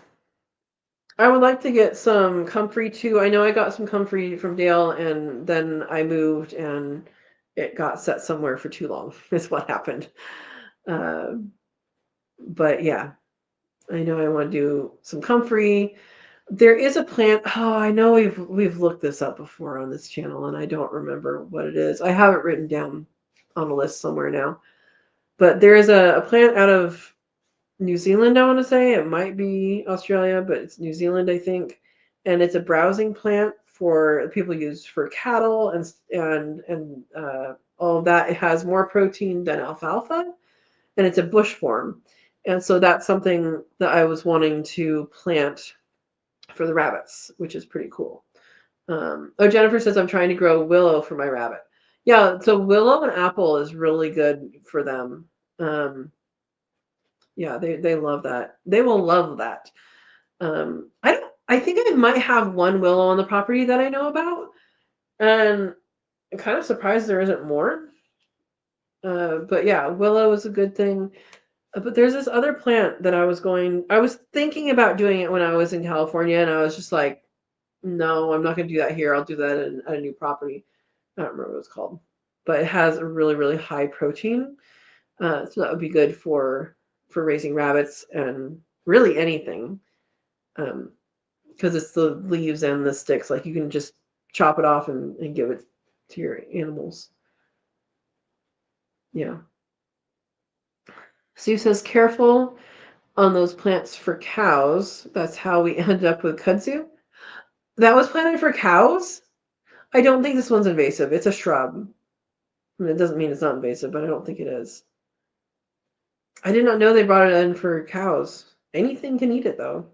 I would like to get some comfrey too. I know I got some comfrey from Dale, and then I moved and it got set somewhere for too long, is what happened. Um, but yeah, I know I want to do some comfrey. There is a plant. Oh, I know we've looked this up before on this channel, and I don't remember what it is. I have it written down on a list somewhere now. But there is a plant out of New Zealand, I want to say. It might be Australia, but it's New Zealand, I think. And it's a browsing plant for people use for cattle and all of that. It has more protein than alfalfa, and it's a bush form. And so that's something that I was wanting to plant for the rabbits, which is pretty cool. Oh, Jennifer says I'm trying to grow willow for my rabbit. Yeah, so willow and apple is really good for them. Um, yeah, they love that. They will love that. I think I might have one willow on the property that I know about, and I'm kind of surprised there isn't more. But yeah, willow is a good thing. But there's this other plant that I was thinking about doing it when I was in California, and I was just like, no, I'm not going to do that here. I'll do that at a new property. I don't remember what it's called, but it has a really, really high protein. So that would be good for raising rabbits and really anything. Because it's the leaves and the sticks. Like you can just chop it off and give it to your animals. Yeah. Sue says, careful on those plants for cows. That's how we end up with kudzu. That was planted for cows? I don't think this one's invasive. It's a shrub. I mean, it doesn't mean it's not invasive, but I don't think it is. I did not know they brought it in for cows. Anything can eat it, though.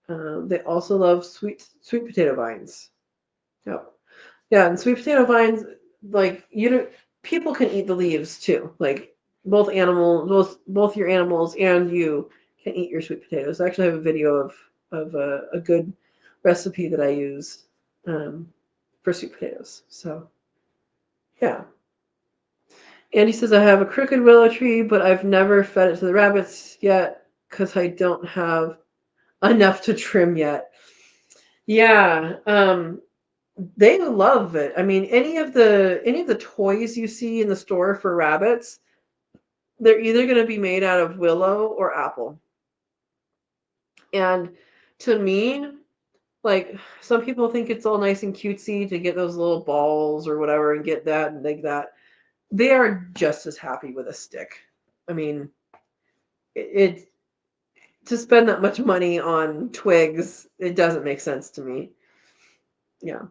They also love sweet potato vines. Yep. Yeah, and sweet potato vines, like you know, people can eat the leaves too. Like both your animals and you can eat your sweet potatoes. I actually have a video of a good recipe that I use for sweet potatoes. So yeah. Andy says I have a crooked willow tree, but I've never fed it to the rabbits yet because I don't have enough to trim yet. Yeah, they love it. I mean, any of the toys you see in the store for rabbits, they're either going to be made out of willow or apple. And to me, like some people think it's all nice and cutesy to get those little balls or whatever and get that and like that. They are just as happy with a stick. I mean, it to spend that much money on twigs, it doesn't make sense to me. Yeah.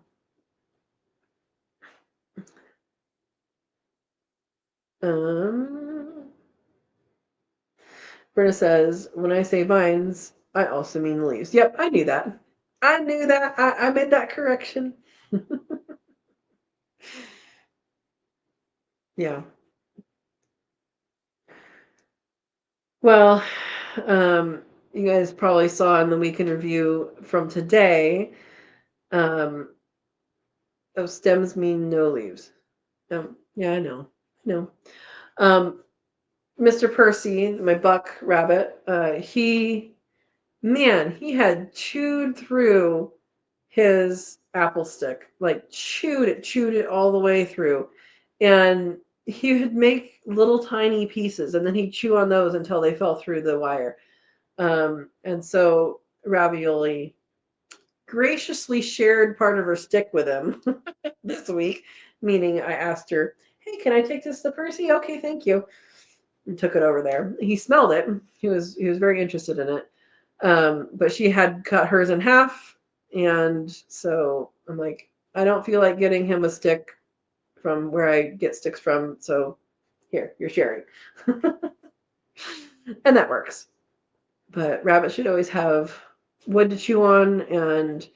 Um, Britta says, when I say vines, I also mean leaves. Yep, I knew that. I knew that. I made that correction. Yeah. Well, you guys probably saw in the week in review from today, um, those stems mean no leaves. Yeah, I know. I know. Um, Mr. Percy, my buck rabbit, he had chewed through his apple stick, like chewed it all the way through. And he would make little tiny pieces and then he'd chew on those until they fell through the wire. And so Ravioli graciously shared part of her stick with him this week, meaning I asked her, hey, can I take this to Percy? Okay, thank you. And took it over there. He smelled it. He was very interested in it. But she had cut hers in half, and so I'm like, I don't feel like getting him a stick from where I get sticks from, so here, you're sharing. And that works. But rabbits should always have wood to chew on, and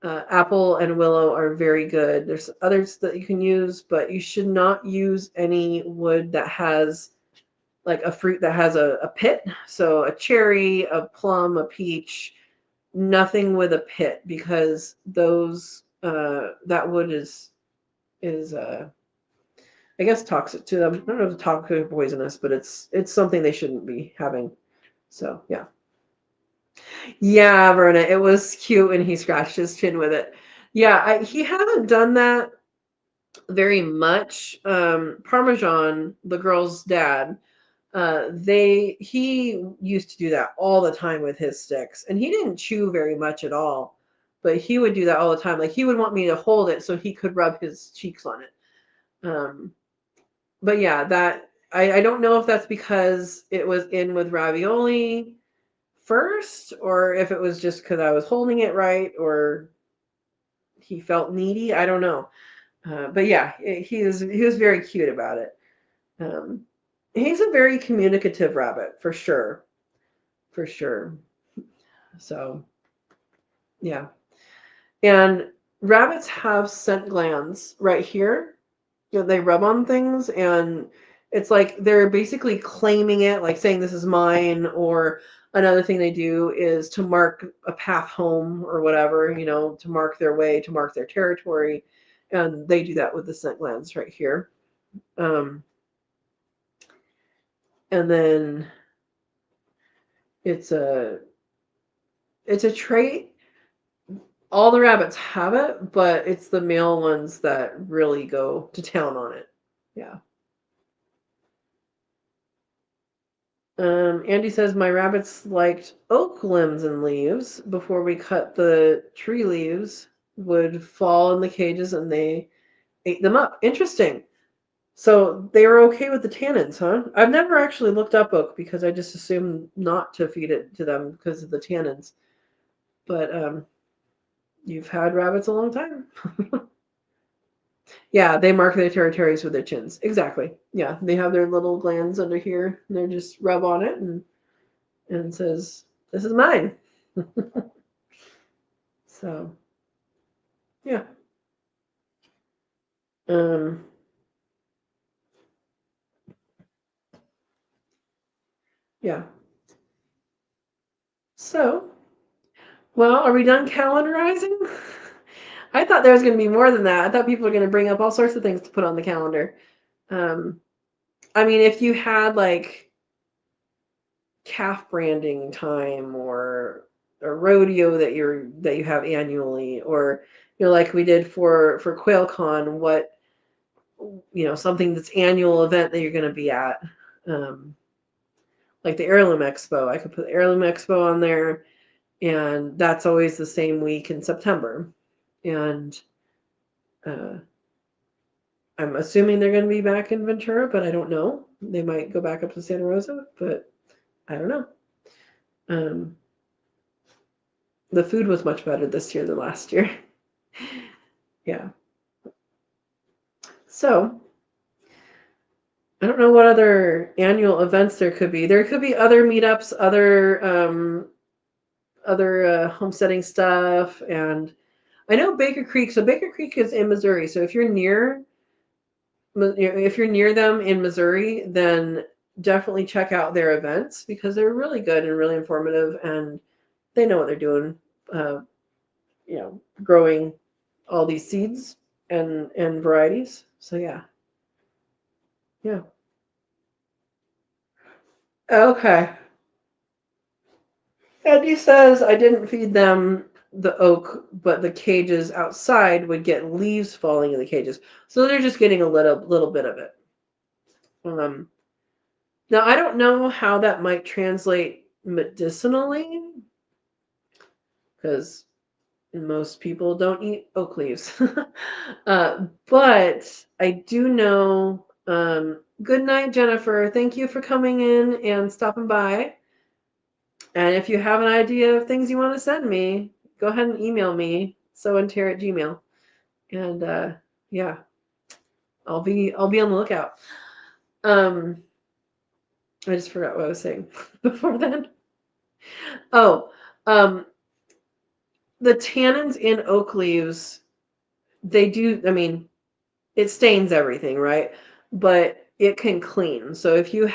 apple and willow are very good. There's others that you can use, but you should not use any wood that has like a fruit that has a pit. So a cherry, a plum, a peach, nothing with a pit, because those that wood is I guess toxic to them. I don't know if it's toxic or poisonous, but it's something they shouldn't be having. So yeah. Yeah, Verna, it was cute when he scratched his chin with it. Yeah, he hasn't done that very much. Parmesan, the girl's dad, he used to do that all the time with his sticks, and he didn't chew very much at all, but he would do that all the time. Like he would want me to hold it so he could rub his cheeks on it. Um, but yeah, that I don't know if that's because it was in with ravioli first, or if it was just because I was holding it right, or he felt needy. I don't know. But yeah, he was very cute about it. Um, he's a very communicative rabbit for sure, for sure. So yeah, and rabbits have scent glands right here. You know, they rub on things, and it's like they're basically claiming it, like saying this is mine. Or another thing they do is to mark a path home or whatever, to mark their way, to mark their territory, and they do that with the scent glands right here. Um, and then it's a it's a trait. All the rabbits have it, but it's the male ones that really go to town on it. Yeah. Andy says my rabbits liked oak limbs and leaves. Before we cut the tree leaves, would fall in the cages and they ate them up. Interesting. So they were okay with the tannins, huh? I've never actually looked up oak because I just assumed not to feed it to them because of the tannins. But you've had rabbits a long time. Yeah, they mark their territories with their chins. Exactly. Yeah, they have their little glands under here, and they just rub on it and says, "This is mine." So, yeah. Um, yeah. So, well, are we done calendarizing? I thought there was going to be more than that. I thought people were going to bring up all sorts of things to put on the calendar. Um, I mean, if you had like calf branding time, or a rodeo that you have annually, or like we did for QuailCon, what something that's annual event that you're going to be at, um, like the Heirloom Expo. I could put the Heirloom Expo on there, and that's always the same week in September. And uh, I'm assuming they're going to be back in Ventura, but I don't know. They might go back up to Santa Rosa, but I don't know. Um, the food was much better this year than last year. Yeah. So I don't know what other annual events there could be. There could be other meetups, other homesteading stuff, and I know Baker Creek. So Baker Creek is in Missouri. So if you're near them in Missouri, then definitely check out their events because they're really good and really informative, and they know what they're doing. Uh, growing all these seeds and varieties. So yeah, yeah. Okay. Eddie says I didn't feed them the oak, but the cages outside would get leaves falling in the cages, so they're just getting a little bit of it. Um, Now I don't know how that might translate medicinally, because most people don't eat oak leaves. But I do know. Good night, Jennifer. Thank you for coming in and stopping by. And if you have an idea of things you want to send me, go ahead and email me, sowandtare@gmail. And yeah, I'll be on the lookout. Um, I just forgot what I was saying before then. Oh, um, the tannins in oak leaves, they do. I mean, it stains everything, right? But it can clean. So if you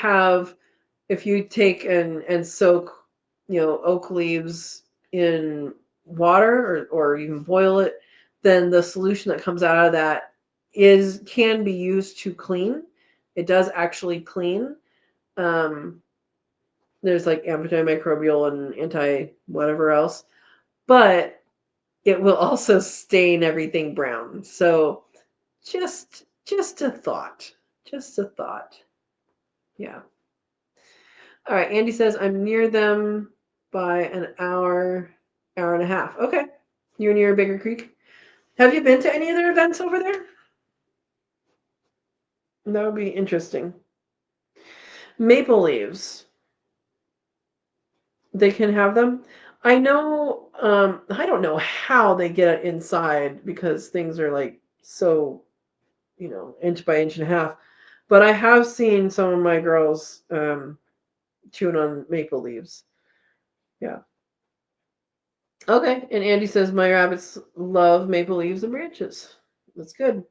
take and soak, oak leaves in water or even boil it, then the solution that comes out of that can be used to clean. It does actually clean. There's like antimicrobial and anti whatever else, but it will also stain everything brown. So just a thought. Just a thought. Yeah. All right. Andy says I'm near them by an hour, hour and a half. Okay. You're near Bigger Creek. Have you been to any of their events over there? That would be interesting. Maple leaves. They can have them. I know, I don't know how they get inside because things are like so, inch by inch and a half. But I have seen some of my girls chewing on maple leaves. Yeah. Okay. And Andy says my rabbits love maple leaves and branches. That's good.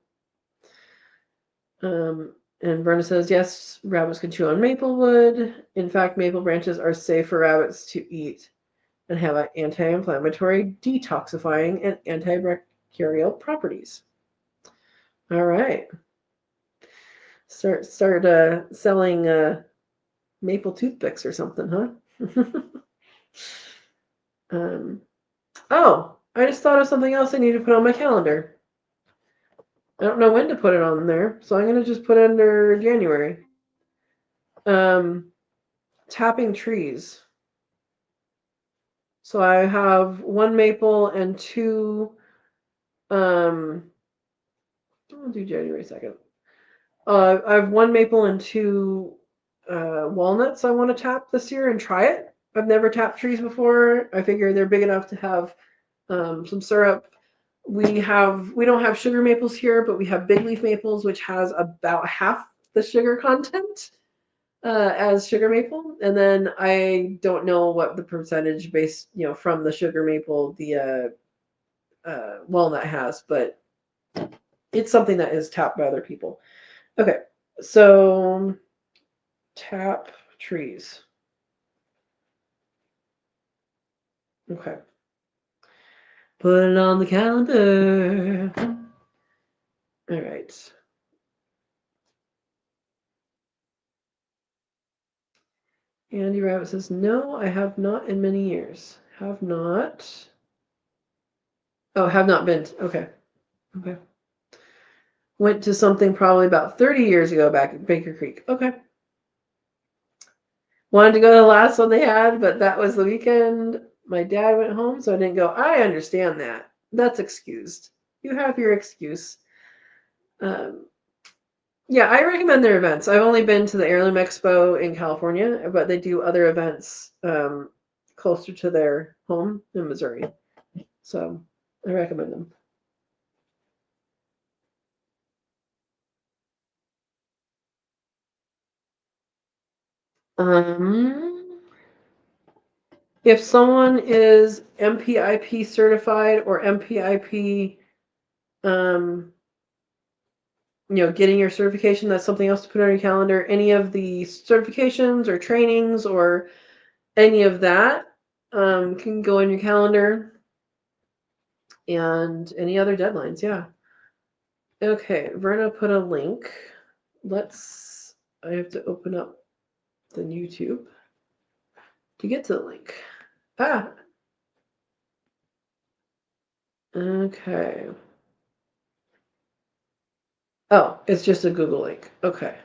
And Verna says, yes, rabbits can chew on maple wood. In fact, maple branches are safe for rabbits to eat and have anti-inflammatory, detoxifying, and antibacterial properties. All right. Start selling maple toothpicks or something, huh? I just thought of something else I need to put on my calendar. I don't know when to put it on there, so I'm going to just put it under January. Tapping trees. So I have one maple and two, I'll do January 2nd. I have one maple and two walnuts I want to tap this year and try it. I've never tapped trees before. I figure they're big enough to have some syrup. We don't have sugar maples here, but we have big leaf maples, which has about half the sugar content as sugar maple. And then I don't know what the percentage based, from the sugar maple the walnut has, but it's something that is tapped by other people. Okay, so tap trees. Okay. Put it on the calendar. All right. Andy Rabbit says, no, I have not in many years. Have not. Oh, have not been. Okay. Okay. Went to something probably about 30 years ago back at Baker Creek. Okay. Wanted to go to the last one they had, but that was the weekend my dad went home, so I didn't go. I understand that. That's excused. You have your excuse. Yeah, I recommend their events. I've only been to the Heirloom Expo in California, but they do other events closer to their home in Missouri. So I recommend them. If someone is MPIP certified or MPIP, getting your certification, that's something else to put on your calendar. Any of the certifications or trainings or any of that can go on your calendar. And any other deadlines, yeah. Okay, Verna put a link. I have to open up the YouTube to get to the link. Okay. Oh, it's just a Google link. Okay.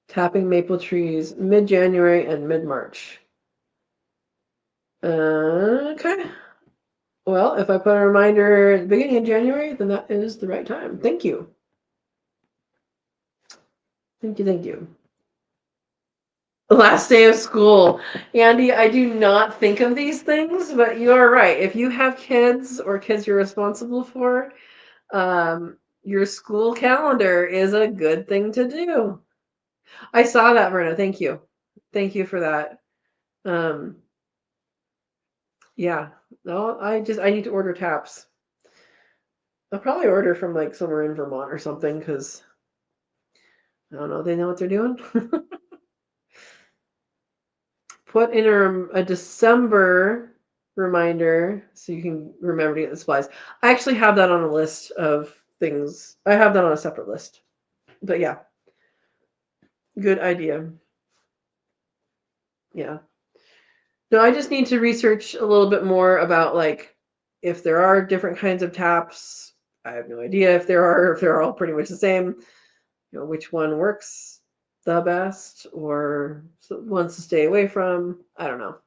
Tapping maple trees mid-January and mid-March. Okay. Well, if I put a reminder at the beginning of January, then that is the right time. Thank you. Thank you, thank you. Last day of school. Andy, I do not think of these things, but you are right. If you have kids or kids you're responsible for, your school calendar is a good thing to do. I saw that, Verna. Thank you. Thank you for that. Yeah. No, I need to order taps. I'll probably order from like somewhere in Vermont or something because I don't know. They know what they're doing. Put in a December reminder so you can remember to get the supplies. I actually have that on a list of things. I have that on a separate list. But yeah, good idea. Yeah. No, I just need to research a little bit more about like if there are different kinds of taps. I have no idea if there are, if they're all pretty much the same. You know, which one works the best or ones to stay away from. I don't know.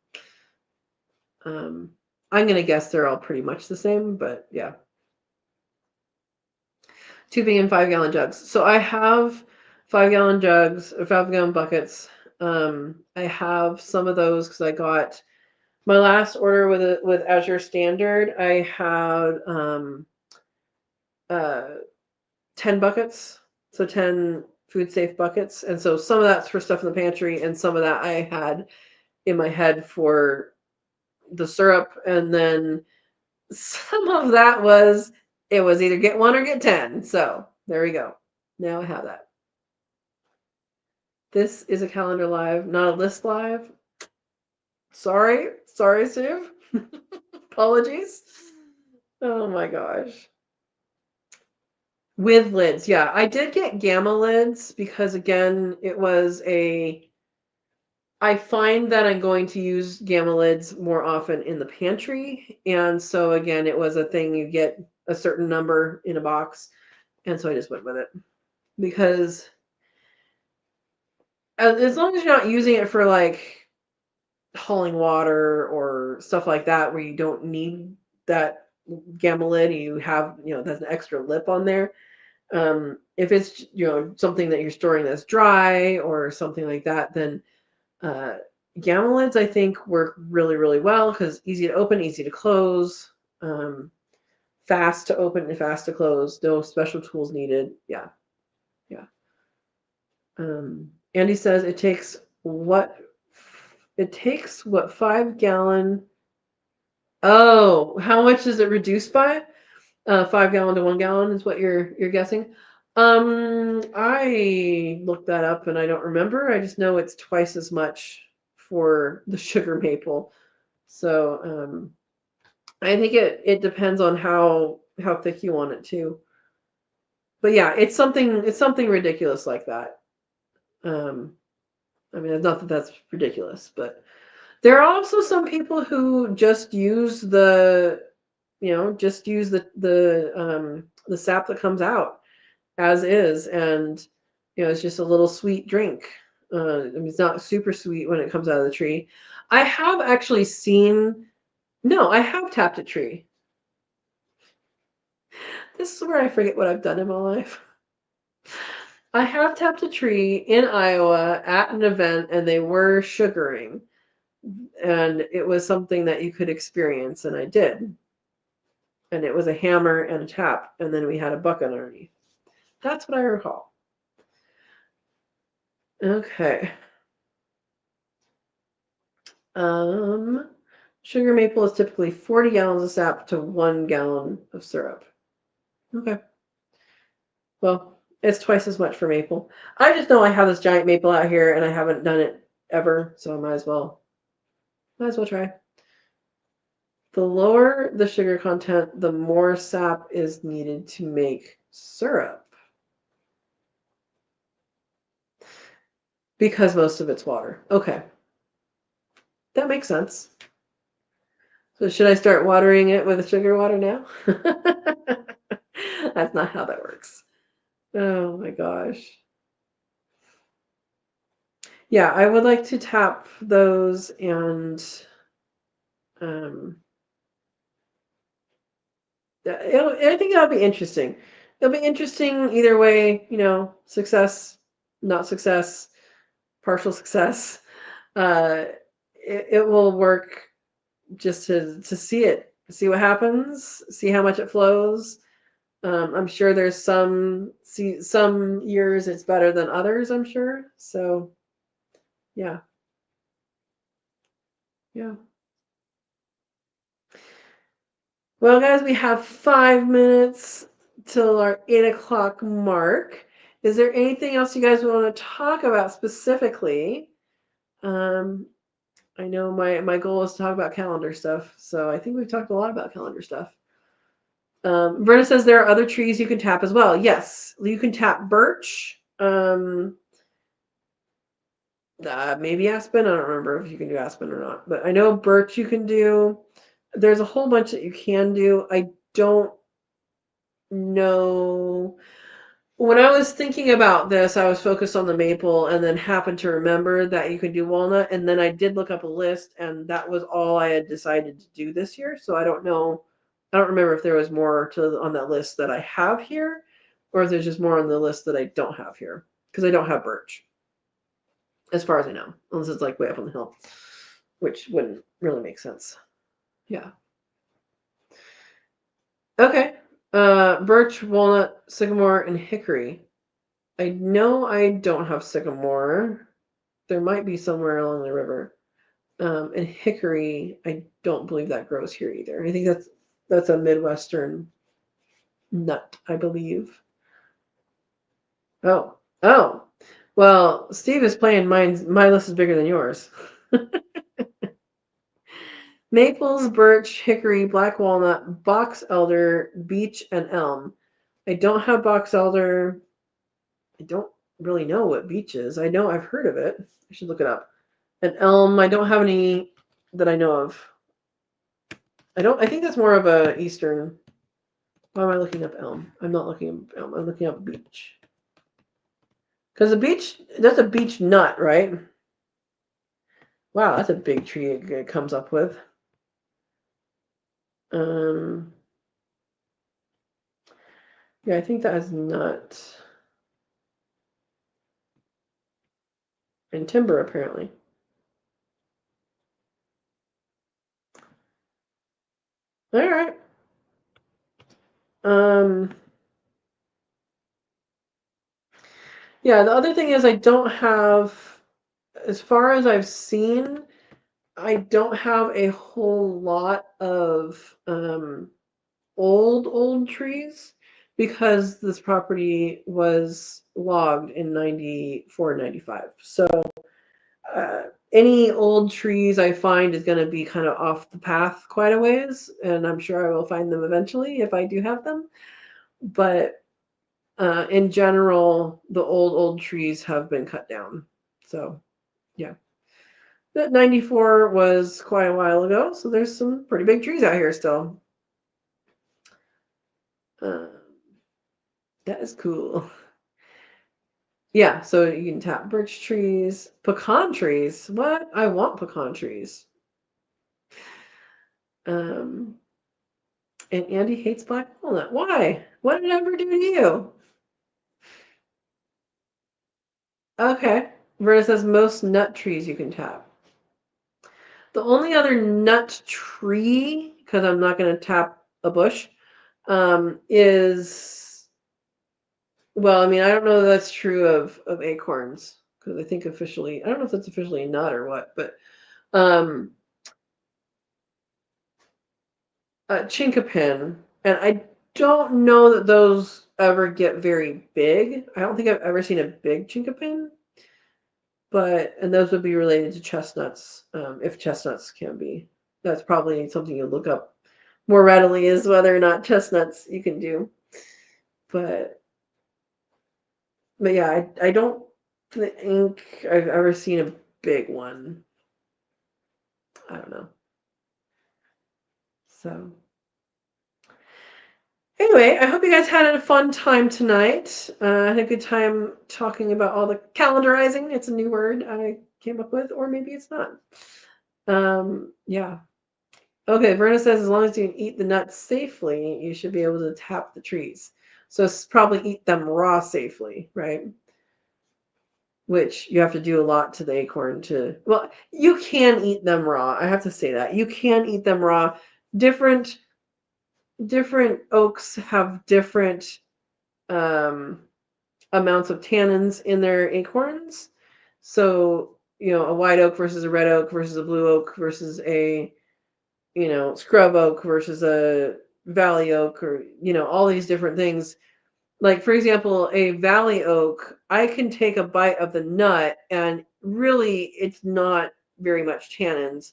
I'm gonna guess they're all pretty much the same, but yeah. Tubing and 5-gallon jugs. So I have 5-gallon jugs or 5-gallon buckets. I have some of those because I got my last order with Azure Standard. I had uh, 10 buckets, so 10 food safe buckets, and so some of that's for stuff in the pantry, and some of that I had in my head for the syrup, and then some of that was it was either get 1 or get 10. So there we go. Now I have that. This is a calendar live, not a list live. Sorry, Sue. Apologies. Oh my gosh. With lids, yeah. I did get gamma lids because again, I find that I'm going to use gamma lids more often in the pantry. And so again, it was a thing you get a certain number in a box. And so I just went with it. Because as long as you're not using it for like hauling water or stuff like that where you don't need that gamma lid, you have, there's an extra lip on there. If it's, something that you're storing that's dry or something like that, then gamma lids, I think, work really, really well because easy to open, easy to close, fast to open and fast to close. No special tools needed. Yeah. Yeah. Andy says it takes what 5-gallon. Oh, how much is it reduced by? 5-gallon to 1 gallon is what you're guessing. I looked that up and I don't remember. I just know it's twice as much for the sugar maple. So I think it depends on how thick you want it to. But yeah, it's something ridiculous like that. I mean, not that that's ridiculous, but there are also some people who just use the the sap that comes out as is, and it's just a little sweet drink. I mean, it's not super sweet when it comes out of the tree. I have actually seen. No, I have tapped a tree. This is where I forget what I've done in my life. I have tapped a tree in Iowa at an event, and they were sugaring, and it was something that you could experience, and I did. And it was a hammer and a tap, and then we had a bucket underneath. That's what I recall. Okay. Sugar maple is typically 40 gallons of sap to 1 gallon of syrup. Okay. Well, it's twice as much for maple. I just know I have this giant maple out here and I haven't done it ever, so I might as well try. The lower the sugar content, the more sap is needed to make syrup. Because most of it's water. Okay. That makes sense. So should I start watering it with sugar water now? That's not how that works. Oh my gosh. Yeah, I would like to tap those and I think that'll be interesting. It'll be interesting either way, success, not success, partial success. It will work just to see it, see what happens, see how much it flows. I'm sure there's some years it's better than others, I'm sure. So yeah. Yeah. Well, guys, we have 5 minutes till our 8 o'clock mark. Is there anything else you guys want to talk about specifically? I know my goal is to talk about calendar stuff, so I think we've talked a lot about calendar stuff. Verna says there are other trees you can tap as well. Yes, you can tap birch. Maybe aspen. I don't remember if you can do aspen or not, but I know birch you can do. There's a whole bunch that you can do. I don't know. When I was thinking about this, I was focused on the maple and then happened to remember that you can do walnut. And then I did look up a list, and that was all I had decided to do this year. So I don't know. I don't remember if there was more on that list that I have here, or if there's just more on the list that I don't have here, because I don't have birch, as far as I know, unless it's like way up on the hill, which wouldn't really make sense. Yeah. Okay. Birch, walnut, sycamore, and hickory. I know I don't have sycamore. There might be somewhere along the river. And hickory, I don't believe that grows here either. I think that's a Midwestern nut, I believe. Oh. Well, Steve is playing my list is bigger than yours. Maples, birch, hickory, black walnut, box elder, beech, and elm. I don't have box elder. I don't really know what beech is. I know I've heard of it. I should look it up. And elm, I don't have any that I know of. I think that's more of a eastern. Why am I looking up elm? I'm not looking up elm. I'm looking up beech. Because that's a beech nut, right? Wow, that's a big tree it comes up with. Yeah, I think that is nut. And timber, apparently. All right. Yeah, the other thing is I don't have, as far as I've seen, I don't have a whole lot of old trees because this property was logged in 94, 95. So any old trees I find is going to be kind of off the path quite a ways, and I'm sure I will find them eventually if I do have them. But in general, the old trees have been cut down. So, yeah. That 94 was quite a while ago, so there's some pretty big trees out here still. That is cool. Yeah, so you can tap birch trees, pecan trees. What? I want pecan trees. And Andy hates black walnut. Why? What did it ever do to you? Okay. Verna says most nut trees you can tap. The only other nut tree, because I'm not going to tap a bush, is, well, I mean, I don't know if that's true of acorns, because I think officially, I don't know if that's officially a nut or what, but chinkapin, and I don't know that those ever get very big. I don't think I've ever seen a big chinkapin, and those would be related to chestnuts, if chestnuts can be. That's probably something you look up more readily, is whether or not chestnuts you can do. But yeah, I don't think I've ever seen a big one. I don't know. So anyway, I hope you guys had a fun time tonight. I had a good time talking about all the calendarizing. It's a new word I came up with, or maybe it's not. Yeah. Okay, Verna says as long as you can eat the nuts safely, you should be able to tap the trees. So it's probably eat them raw safely, right? Which you have to do a lot to the acorn to, well, you can eat them raw. I have to say that. You can eat them raw. Different oaks have different amounts of tannins in their acorns. So, a white oak versus a red oak versus a blue oak versus a, scrub oak versus a valley oak, or, all these different things. like for example, a valley oak, I can take a bite of the nut and really it's not very much tannins.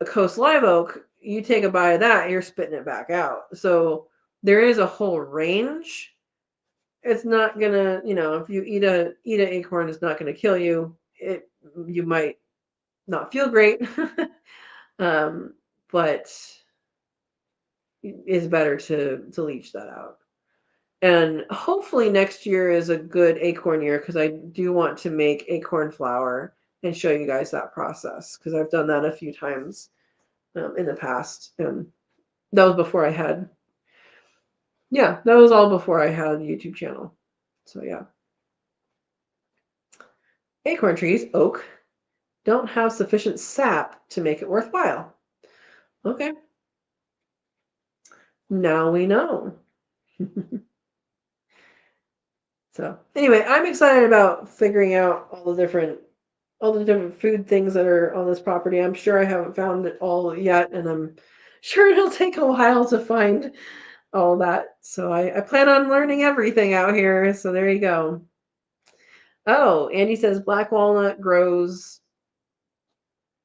A coast live oak, you take a bite of that, you're spitting it back out. So there is a whole range. It's not gonna, if you eat an acorn, it's not gonna kill you. You might not feel great, um, but it's better to leach that out. And hopefully next year is a good acorn year because I do want to make acorn flour and show you guys that process because I've done that a few times in the past. And that was before I had, yeah, that was all before I had a YouTube channel. So yeah. Acorn trees, oak, don't have sufficient sap to make it worthwhile. Okay. Now we know. So anyway, I'm excited about figuring out all the different food things that are on this property. I'm sure I haven't found it all yet, and I'm sure it'll take a while to find all that. So I plan on learning everything out here. So there you go. Oh, Andy says black walnut grows.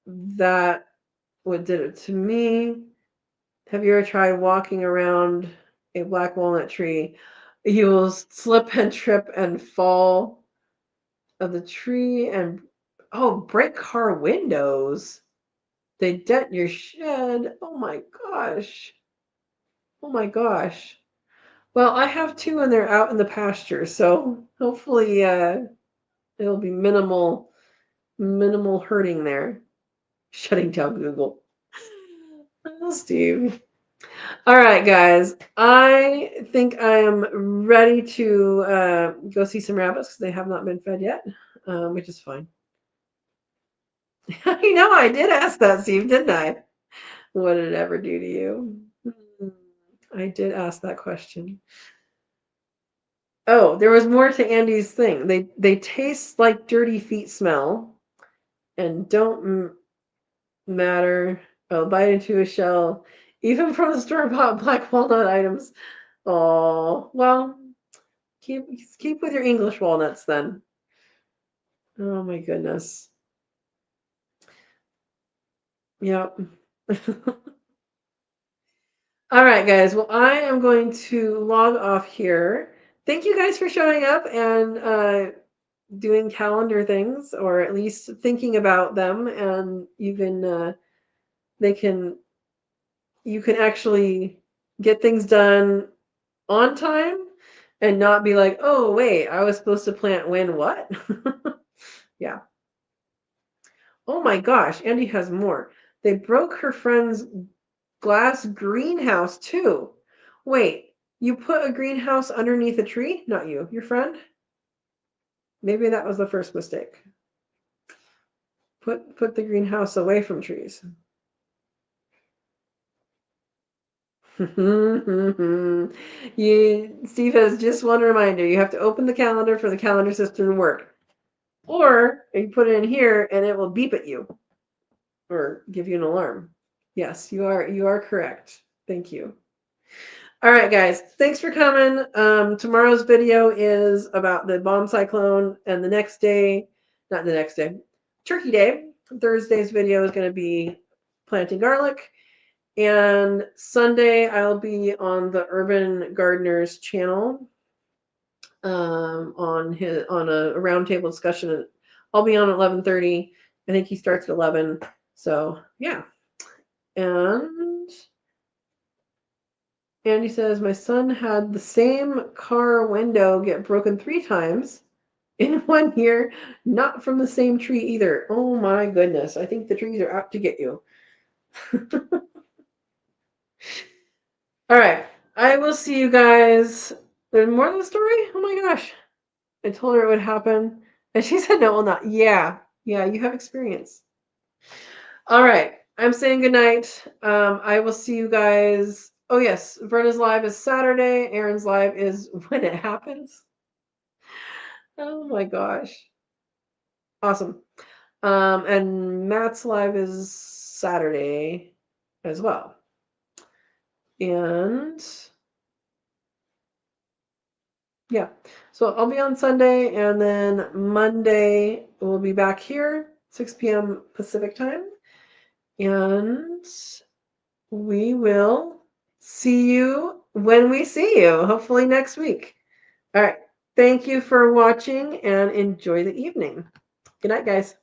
That what did it to me. Have you ever tried walking around a black walnut tree? You will slip and trip and fall of the tree and break car windows. They dent your shed. Oh my gosh. Oh my gosh. Well, I have two and they're out in the pasture, so hopefully it'll be minimal hurting there. Shutting down Google. Oh, Steve. All right, guys. I think I am ready to go see some rabbits because they have not been fed yet, which is fine. I know I did ask that, Steve, didn't I? What did it ever do to you? I did ask that question. Oh, there was more to Andy's thing. They taste like dirty feet smell and don't matter. Oh, bite into a shell, even from the store-bought black walnut items. Oh, well, keep with your English walnuts then. Oh my goodness. Yep. All right, guys. Well, I am going to log off here. Thank you guys for showing up and doing calendar things, or at least thinking about them. And they can, you can actually get things done on time and not be like, oh, wait, I was supposed to plant when what? Yeah. Oh my gosh, Andy has more. They broke her friend's glass greenhouse too. Wait, you put a greenhouse underneath a tree? Not you, your friend? Maybe that was the first mistake. Put the greenhouse away from trees. Steve has just one reminder. You have to open the calendar for the calendar system to work. Or you put it in here and it will beep at you or give you an alarm. Yes, you are correct. Thank you. All right, guys. Thanks for coming. Tomorrow's video is about the bomb cyclone, and not the next day, Turkey Day. Thursday's video is going to be planting garlic. And Sunday, I'll be on the Urban Gardener's channel on a roundtable discussion. I'll be on at 11:30. I think he starts at 11. So yeah. And Andy says my son had the same car window get broken 3 times in 1 year, not from the same tree either. Oh my goodness! I think the trees are out to get you. All right. I will see you guys. There's more to the story? Oh my gosh. I told her it would happen. And she said, no, it will not. Yeah. Yeah, you have experience. All right. I'm saying good night. I will see you guys. Oh, yes. Verna's live is Saturday. Aaron's live is when it happens. Oh my gosh. Awesome. And Matt's live is Saturday as well. And Yeah. So I'll be on Sunday, and then Monday we'll be back here, 6 p.m. Pacific time. And we will see you when we see you, hopefully next week. All right. Thank you for watching and enjoy the evening. Good night, guys.